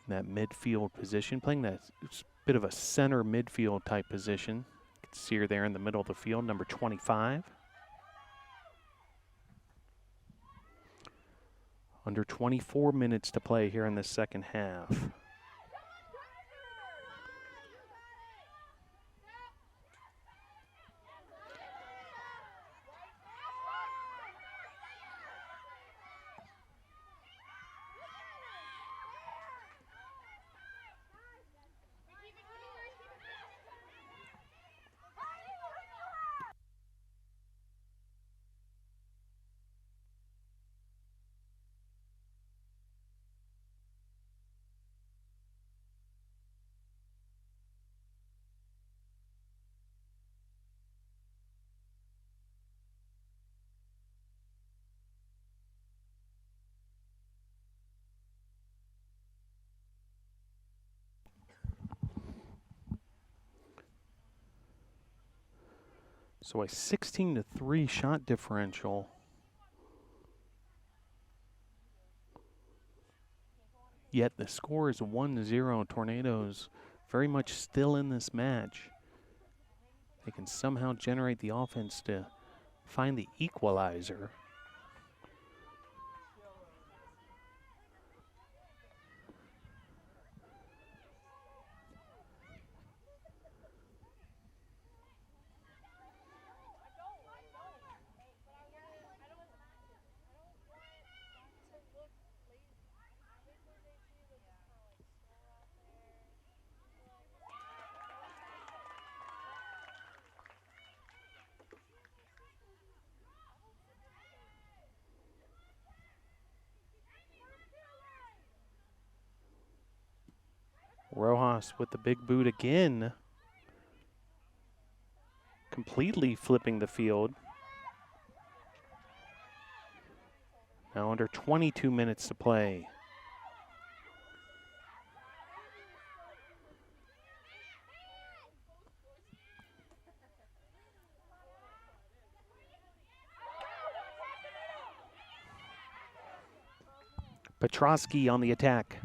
In that midfield position, playing that bit of a center midfield type position. You can see her there in the middle of the field, number 25. Under 24 minutes to play here in the second half. So a 16-3 shot differential. Yet the score is 1-0. Tornadoes very much still in this match. They can somehow generate the offense to find the equalizer. Rojas with the big boot again. Completely flipping the field. Now under 22 minutes to play. Petrosky on the attack.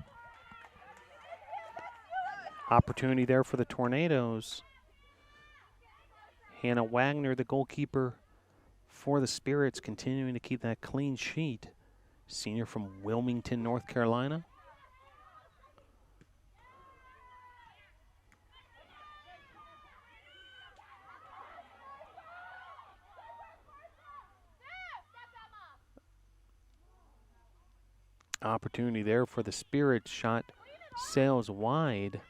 Opportunity there for the Tornadoes. Hannah Wagner, the goalkeeper for the Spirits, continuing to keep that clean sheet. Senior from Wilmington, North Carolina. Opportunity there for the Spirits. Shot sails wide.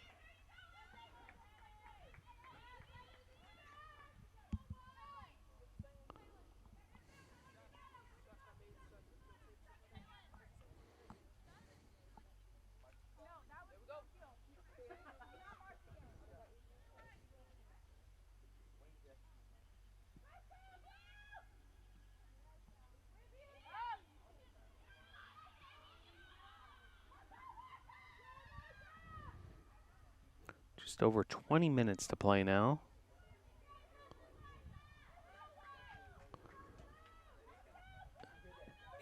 Just over 20 minutes to play now.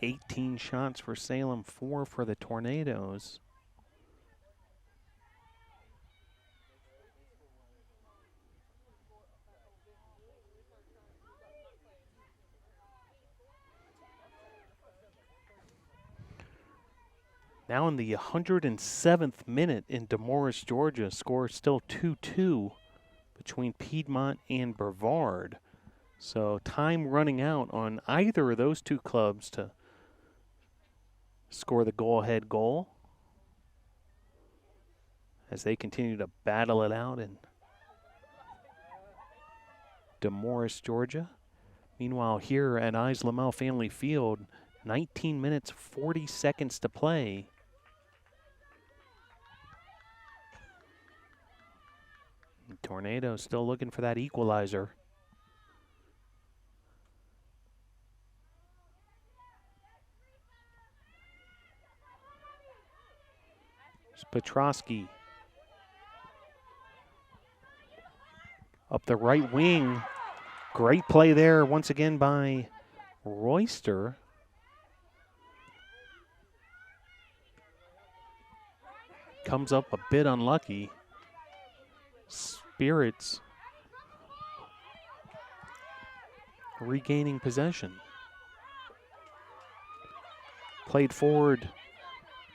$18 shots for Salem, 4 for the Tornadoes. Now in the 107th minute in Demorest, Georgia, score still 2-2 between Piedmont and Brevard. So time running out on either of those two clubs to score the go-ahead goal as they continue to battle it out in Demorest, Georgia. Meanwhile, here at Ives-Lemel Family Field, 19 minutes, 40 seconds to play. Tornadoes still looking for that equalizer. Petrosky up the right wing. Great play there once again by Royster. Comes up a bit unlucky. Spirits regaining possession. Played forward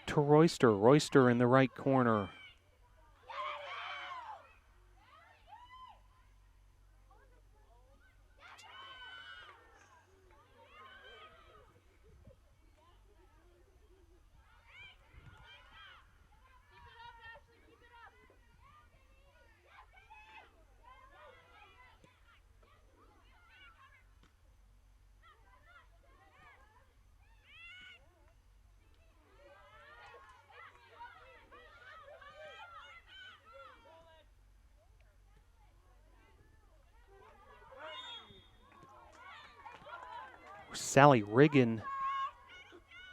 to Royster. Royster in the right corner. Sally Riggin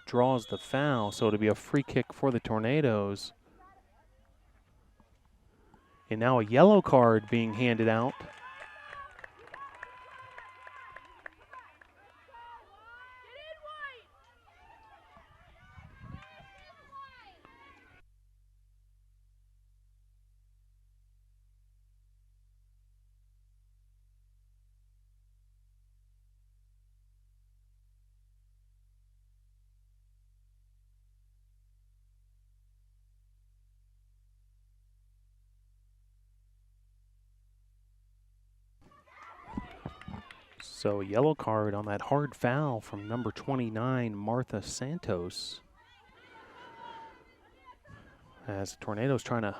draws the foul, so it'll be a free kick for the Tornadoes. And now a yellow card being handed out. So a yellow card on that hard foul from number 29, Martha Santos. As the Tornadoes trying to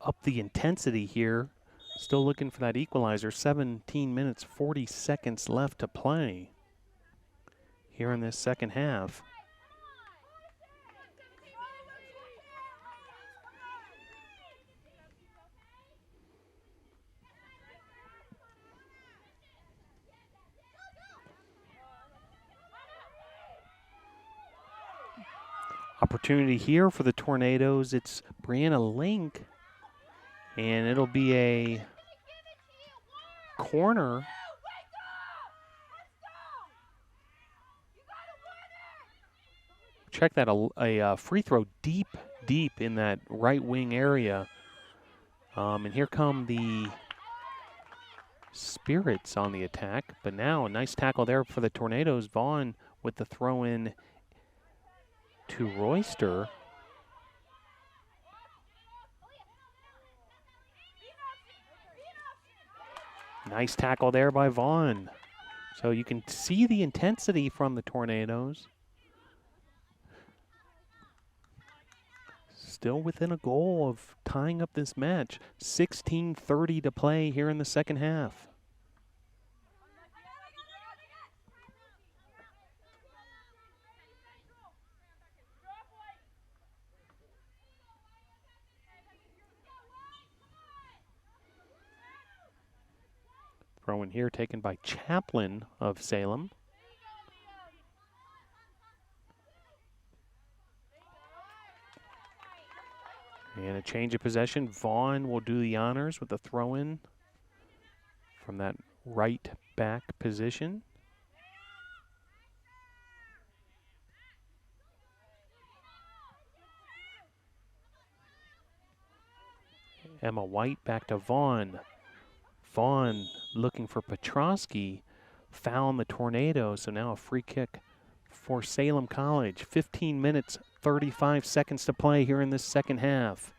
up the intensity here. Still looking for that equalizer. 17 minutes, 40 seconds left to play here in this second half. Opportunity here for the Tornadoes. It's Brianna Link, and it'll be a corner. Check that, a free throw deep in that right wing area. And here come the Spirits on the attack. But now a nice tackle there for the Tornadoes. Vaughn with the throw in to Royster. Nice tackle there by Vaughn. So you can see the intensity from the Tornadoes. Still within a goal of tying up this match. 16:30 to play here in the second half. Throw in here taken by Chaplin of Salem. And a change of possession. Vaughn will do the honors with the throw in from that right back position. Emma White back to Vaughn. Vaughn looking for Petrosky, found the Tornado, so now a free kick for Salem College. 15 minutes, 35 seconds to play here in this second half.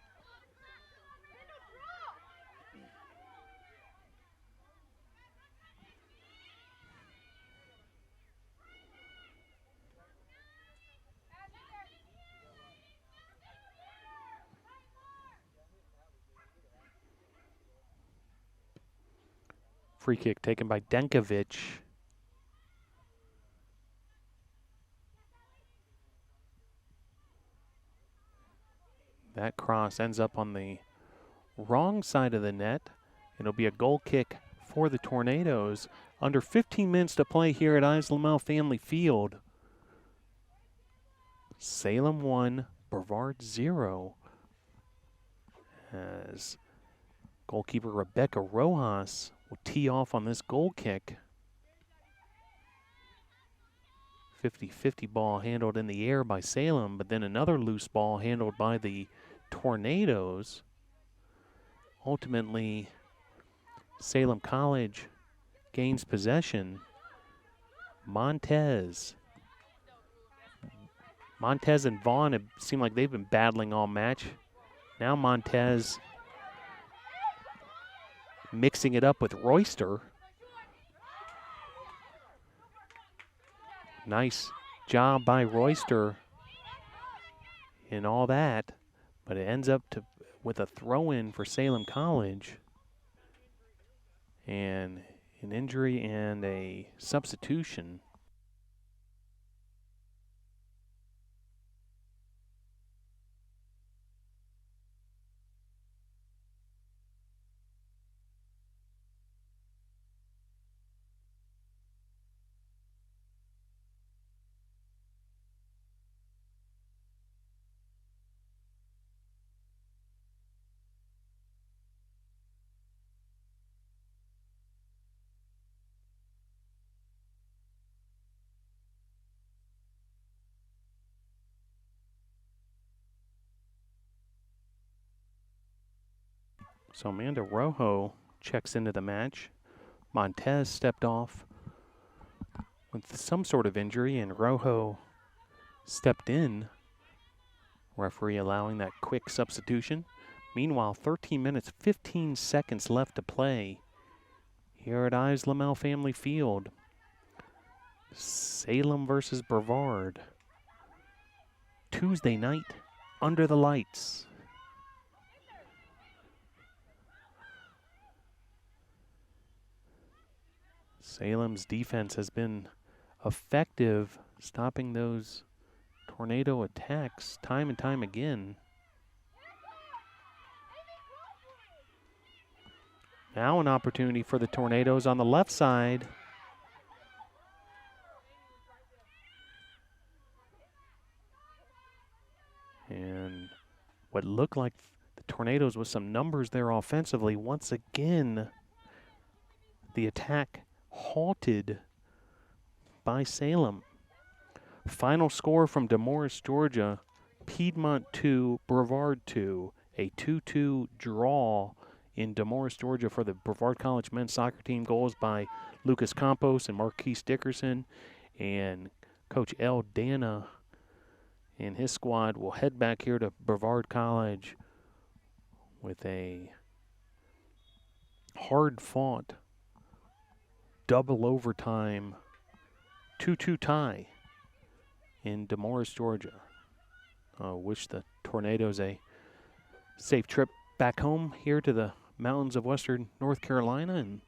Free kick taken by Denkovic. That cross ends up on the wrong side of the net. It'll be a goal kick for the Tornadoes. Under 15 minutes to play here at Ives-Lemel Family Field. Salem 1, Brevard 0. As goalkeeper Rebecca Rojas will tee off on this goal kick. 50-50 ball handled in the air by Salem, but then another loose ball handled by the Tornadoes. Ultimately, Salem College gains possession. Montez and Vaughn have seemed like they've been battling all match. Now Montez mixing it up with Royster. Nice job by Royster in all that, but it ends up with a throw-in for Salem College. And an injury and a substitution. So Amanda Rojo checks into the match. Montez stepped off with some sort of injury, and Rojo stepped in. Referee allowing that quick substitution. Meanwhile, 13 minutes, 15 seconds left to play here at Ives-Lemel Family Field. Salem versus Brevard. Tuesday night, under the lights. Salem's defense has been effective, stopping those Tornado attacks time and time again. Now an opportunity for the Tornadoes on the left side. And what looked like the Tornadoes with some numbers there offensively. Once again, the attack halted by Salem. Final score from Demorest, Georgia, Piedmont 2, Brevard 2, a 2-2 draw in Demorest, Georgia for the Brevard College men's soccer team. Goals by Lucas Campos and Marquise Dickerson, and Coach L. Dana and his squad will head back here to Brevard College with a hard-fought double overtime 2-2 tie in Demorest, Georgia. Wish the Tornadoes a safe trip back home here to the mountains of western North Carolina, and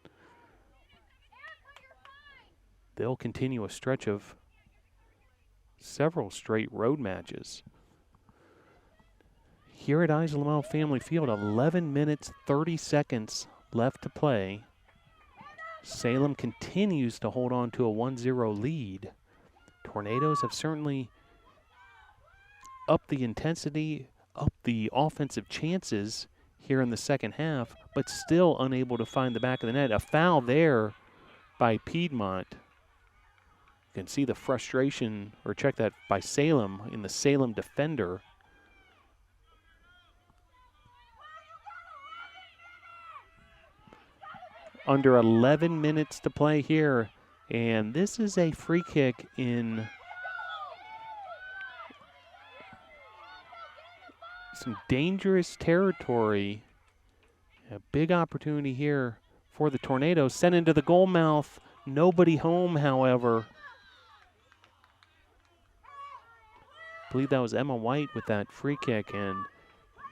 they'll continue a stretch of several straight road matches. Here at Ives-Lemel Family Field, 11 minutes, 30 seconds left to play. Salem continues to hold on to a 1-0 lead. Tornadoes have certainly upped the intensity, upped the offensive chances here in the second half, but still unable to find the back of the net. A foul there by Piedmont. You can see the frustration, or check that, by Salem in the Salem defender. Under 11 minutes to play here, and this is a free kick in some dangerous territory. A big opportunity here for the Tornadoes. Sent into the goal mouth. Nobody home, however. I believe that was Emma White with that free kick, and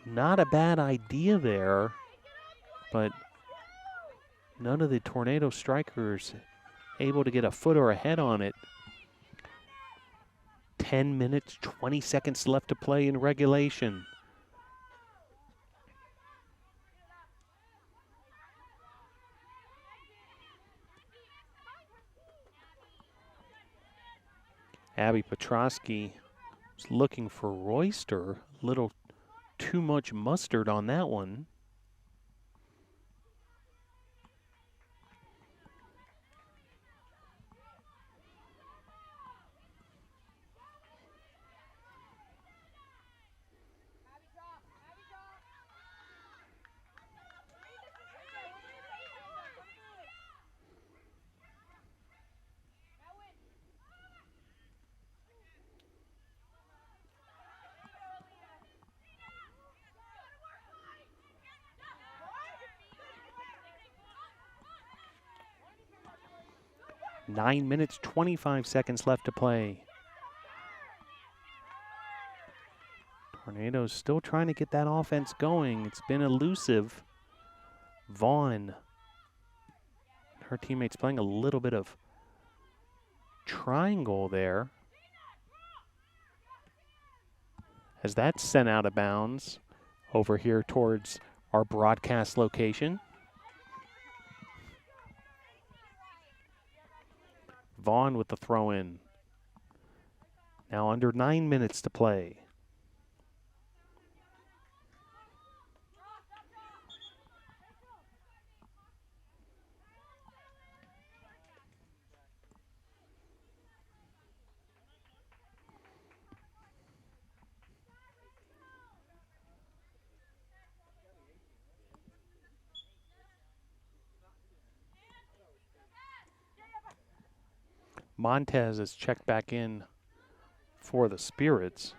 not a bad idea there, but none of the Tornado strikers able to get a foot or a head on it. 10 minutes, 20 seconds left to play in regulation. Abby Petrosky is looking for Royster. A little too much mustard on that one. Nine minutes, 25 seconds left to play. Tornadoes still trying to get that offense going. It's been elusive. Vaughn, her teammates playing a little bit of triangle there. As that's sent out of bounds over here towards our broadcast location. Vaughn with the throw in. Now under 9 minutes to play. Montez is checked back in for the Spirits.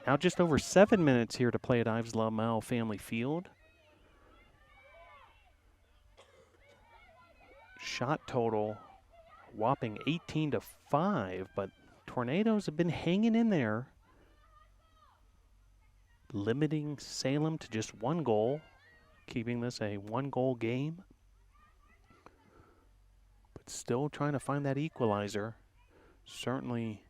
Now just over 7 minutes here to play at Ives-Lemel Family Field. Shot total whopping 18-5, but Tornadoes have been hanging in there, limiting Salem to just one goal, keeping this a one-goal game, but still trying to find that equalizer. Certainly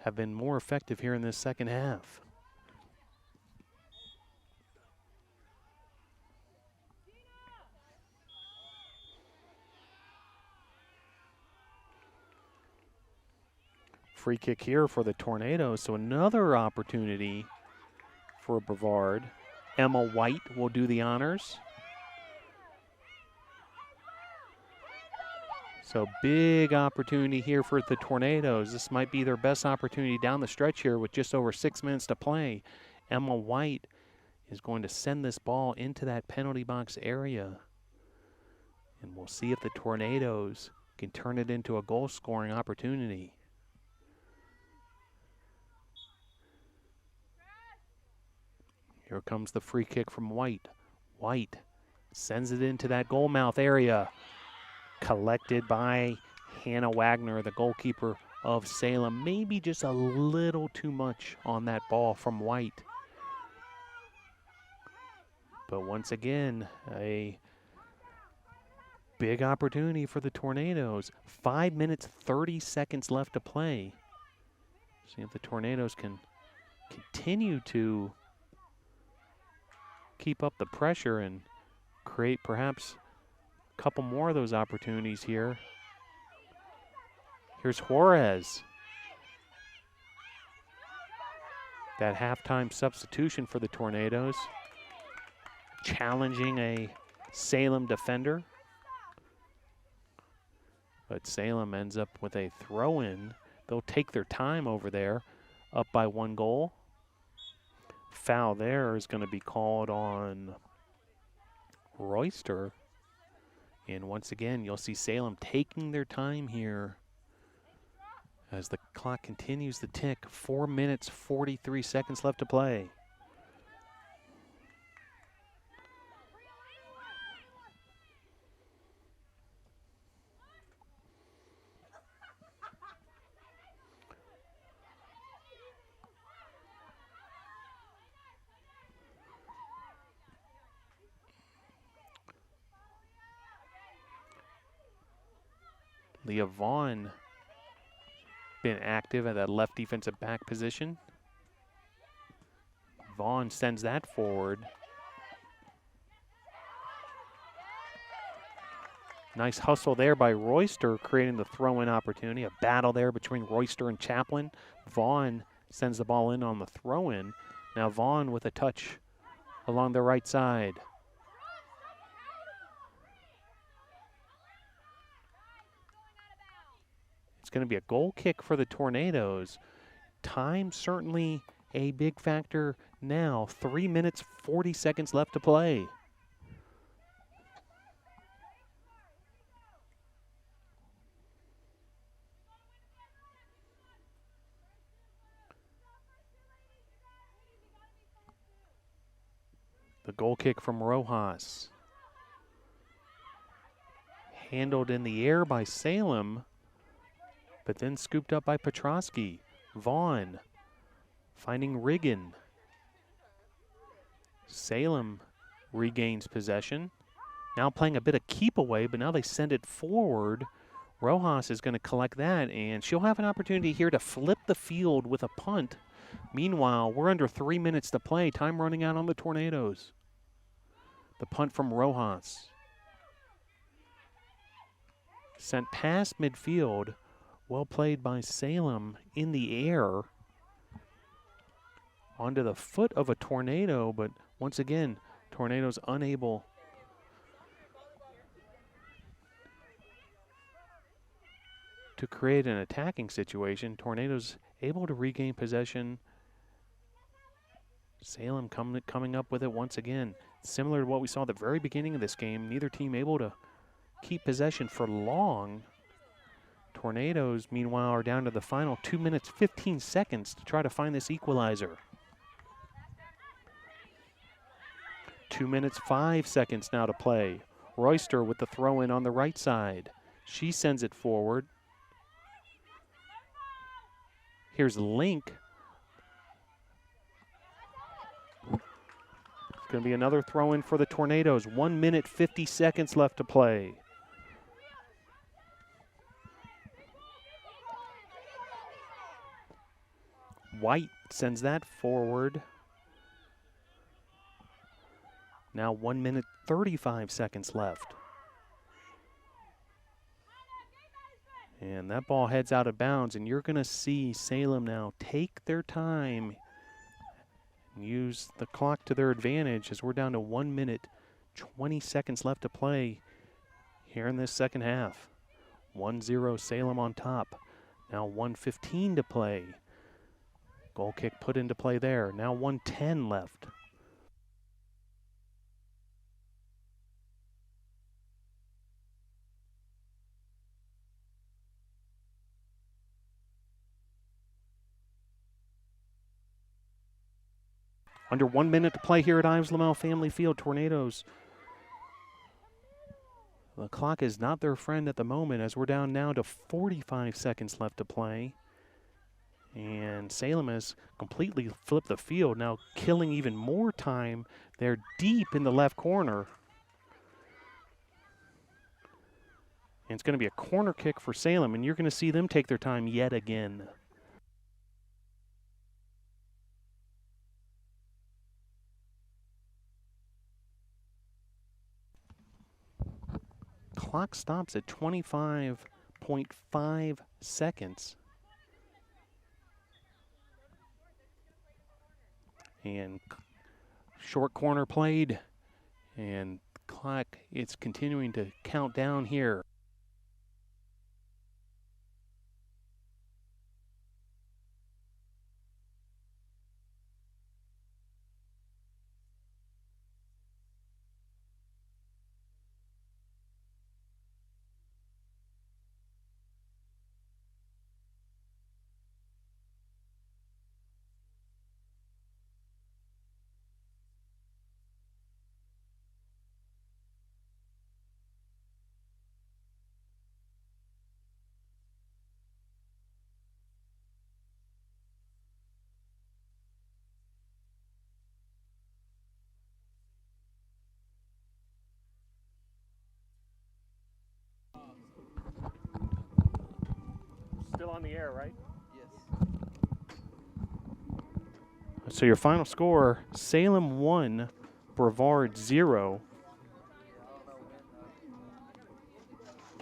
have been more effective here in this second half. Free kick here for the Tornadoes, so another opportunity for Brevard. Emma White will do the honors. So big opportunity here for the Tornadoes. This might be their best opportunity down the stretch here with just over 6 minutes to play. Emma White is going to send this ball into that penalty box area. And we'll see if the Tornadoes can turn it into a goal-scoring opportunity. Here comes the free kick from White. White sends it into that goal mouth area. Collected by Hannah Wagner, the goalkeeper of Salem. Maybe just a little too much on that ball from White. But once again, a big opportunity for the Tornadoes. 5 minutes, 30 seconds left to play. See if the Tornadoes can continue to keep up the pressure and create perhaps a couple more of those opportunities here. Here's Juarez. That halftime substitution for the Tornadoes. challenging a Salem defender. But Salem ends up with a throw-in. They'll take their time over there, up by 1 goal. Foul there is going to be called on Royster. And once again, you'll see Salem taking their time here as the clock continues to tick. 4 minutes, 43 seconds left to play. Leah Vaughn been active at that left defensive back position. Vaughn sends that forward. Nice hustle there by Royster, creating the throw-in opportunity. A battle there between Royster and Chaplin. Vaughn sends the ball in on the throw-in. Now Vaughn with a touch along the right side. It's going to be a goal kick for the Tornadoes. Time certainly a big factor now. 3 minutes, 40 seconds left to play. The goal kick from Rojas. Handled in the air by Salem, but then scooped up by Petrosky. Vaughn finding Riggin. Salem regains possession. Now playing a bit of keep away, but now they send it forward. Rojas is going to collect that, and she'll have an opportunity here to flip the field with a punt. Meanwhile, we're under 3 minutes to play. Time running out on the Tornadoes. The punt from Rojas. Sent past midfield. Well played by Salem in the air. Onto the foot of a Tornado, but once again, Tornadoes unable to create an attacking situation. Tornadoes able to regain possession. Salem coming up with it once again. Similar to what we saw at the very beginning of this game, neither team able to keep possession for long. Tornadoes, meanwhile, are down to the final 2 minutes, 15 seconds to try to find this equalizer. 2 minutes, 5 seconds now to play. Royster with the throw-in on the right side. She sends it forward. Here's Link. It's going to be another throw-in for the Tornadoes. 1 minute, 50 seconds left to play. White sends that forward. Now 1 minute, 35 seconds left. And that ball heads out of bounds, and you're going to see Salem now take their time and use the clock to their advantage as we're down to 1 minute, 20 seconds left to play here in this second half. 1-0 Salem on top. Now 1:15 to play. Goal kick put into play there. Now 1:10 left. Under 1 minute to play here at Ives-Lemel Family Field. Tornadoes. The clock is not their friend at the moment as we're down now to 45 seconds left to play. And Salem has completely flipped the field, now killing even more time. They're deep in the left corner. And it's going to be a corner kick for Salem, and you're going to see them take their time yet again. Clock stops at 25.5 seconds. And short corner played And the clock is continuing to count down here. Still on the air, right? Yes. So your final score, Salem 1, Brevard 0.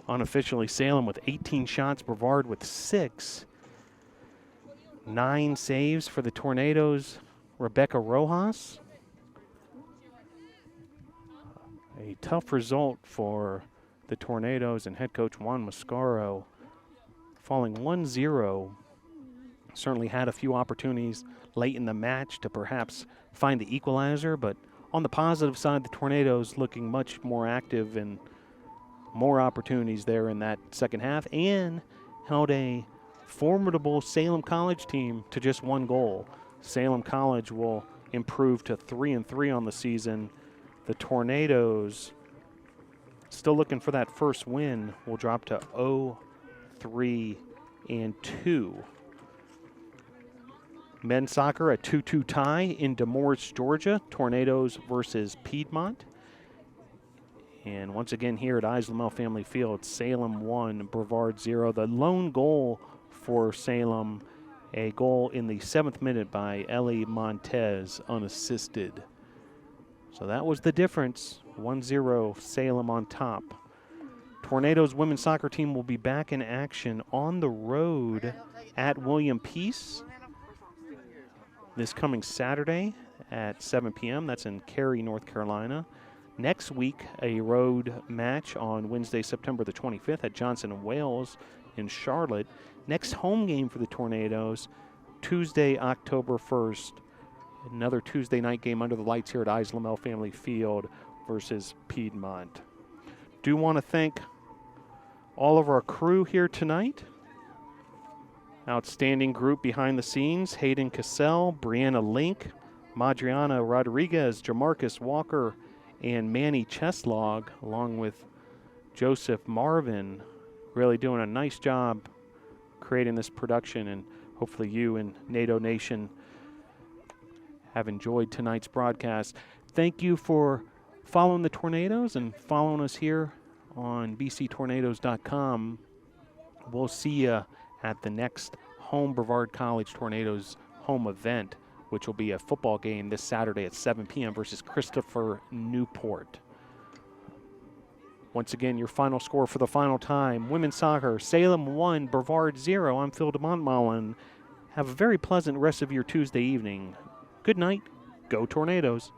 Unofficially, Salem with 18 shots, Brevard with 6. 9 saves for the Tornadoes, Rebecca Rojas. A tough result for the Tornadoes and head coach Juan Mascaro, falling 1-0. Certainly had a few opportunities late in the match to perhaps find the equalizer, but on the positive side, the Tornadoes looking much more active and more opportunities there in that second half, and held a formidable Salem College team to just 1 goal. Salem College will improve to 3-3 on the season. The Tornadoes, still looking for that first win, will drop to 0-3-2. Men's soccer, a 2-2 tie in Des Moines, Georgia. Tornadoes versus Piedmont. And once again here at Ives-Lemel Family Field, Salem 1, Brevard 0. The lone goal for Salem, a goal in the 7th minute by Ellie Montez, unassisted. So that was the difference, 1-0, Salem on top. Tornadoes women's soccer team will be back in action on the road at William Peace this coming Saturday at 7 p.m. That's in Cary, North Carolina. Next week, a road match on Wednesday, September the 25th at Johnson & Wales in Charlotte. Next home game for the Tornadoes, Tuesday, October 1st. Another Tuesday night game under the lights here at Ives-Lemel Family Field versus Piedmont. Do want to thank all of our crew here tonight. Outstanding group behind the scenes, Hayden Cassell, Brianna Link, Madriana Rodriguez, Jamarcus Walker, and Manny Cheslog, along with Joseph Marvin, really doing a nice job creating this production, and hopefully you and NATO Nation have enjoyed tonight's broadcast. Thank you for following the Tornadoes and following us here on bctornadoes.com. We'll see you at the next home Brevard College Tornadoes home event, which will be a football game this Saturday at 7 p.m. versus Christopher Newport. Once again, your final score for the final time. Women's soccer, Salem 1, Brevard 0. I'm Phil DeMontmollin. Have a very pleasant rest of your Tuesday evening. Good night. Go Tornadoes.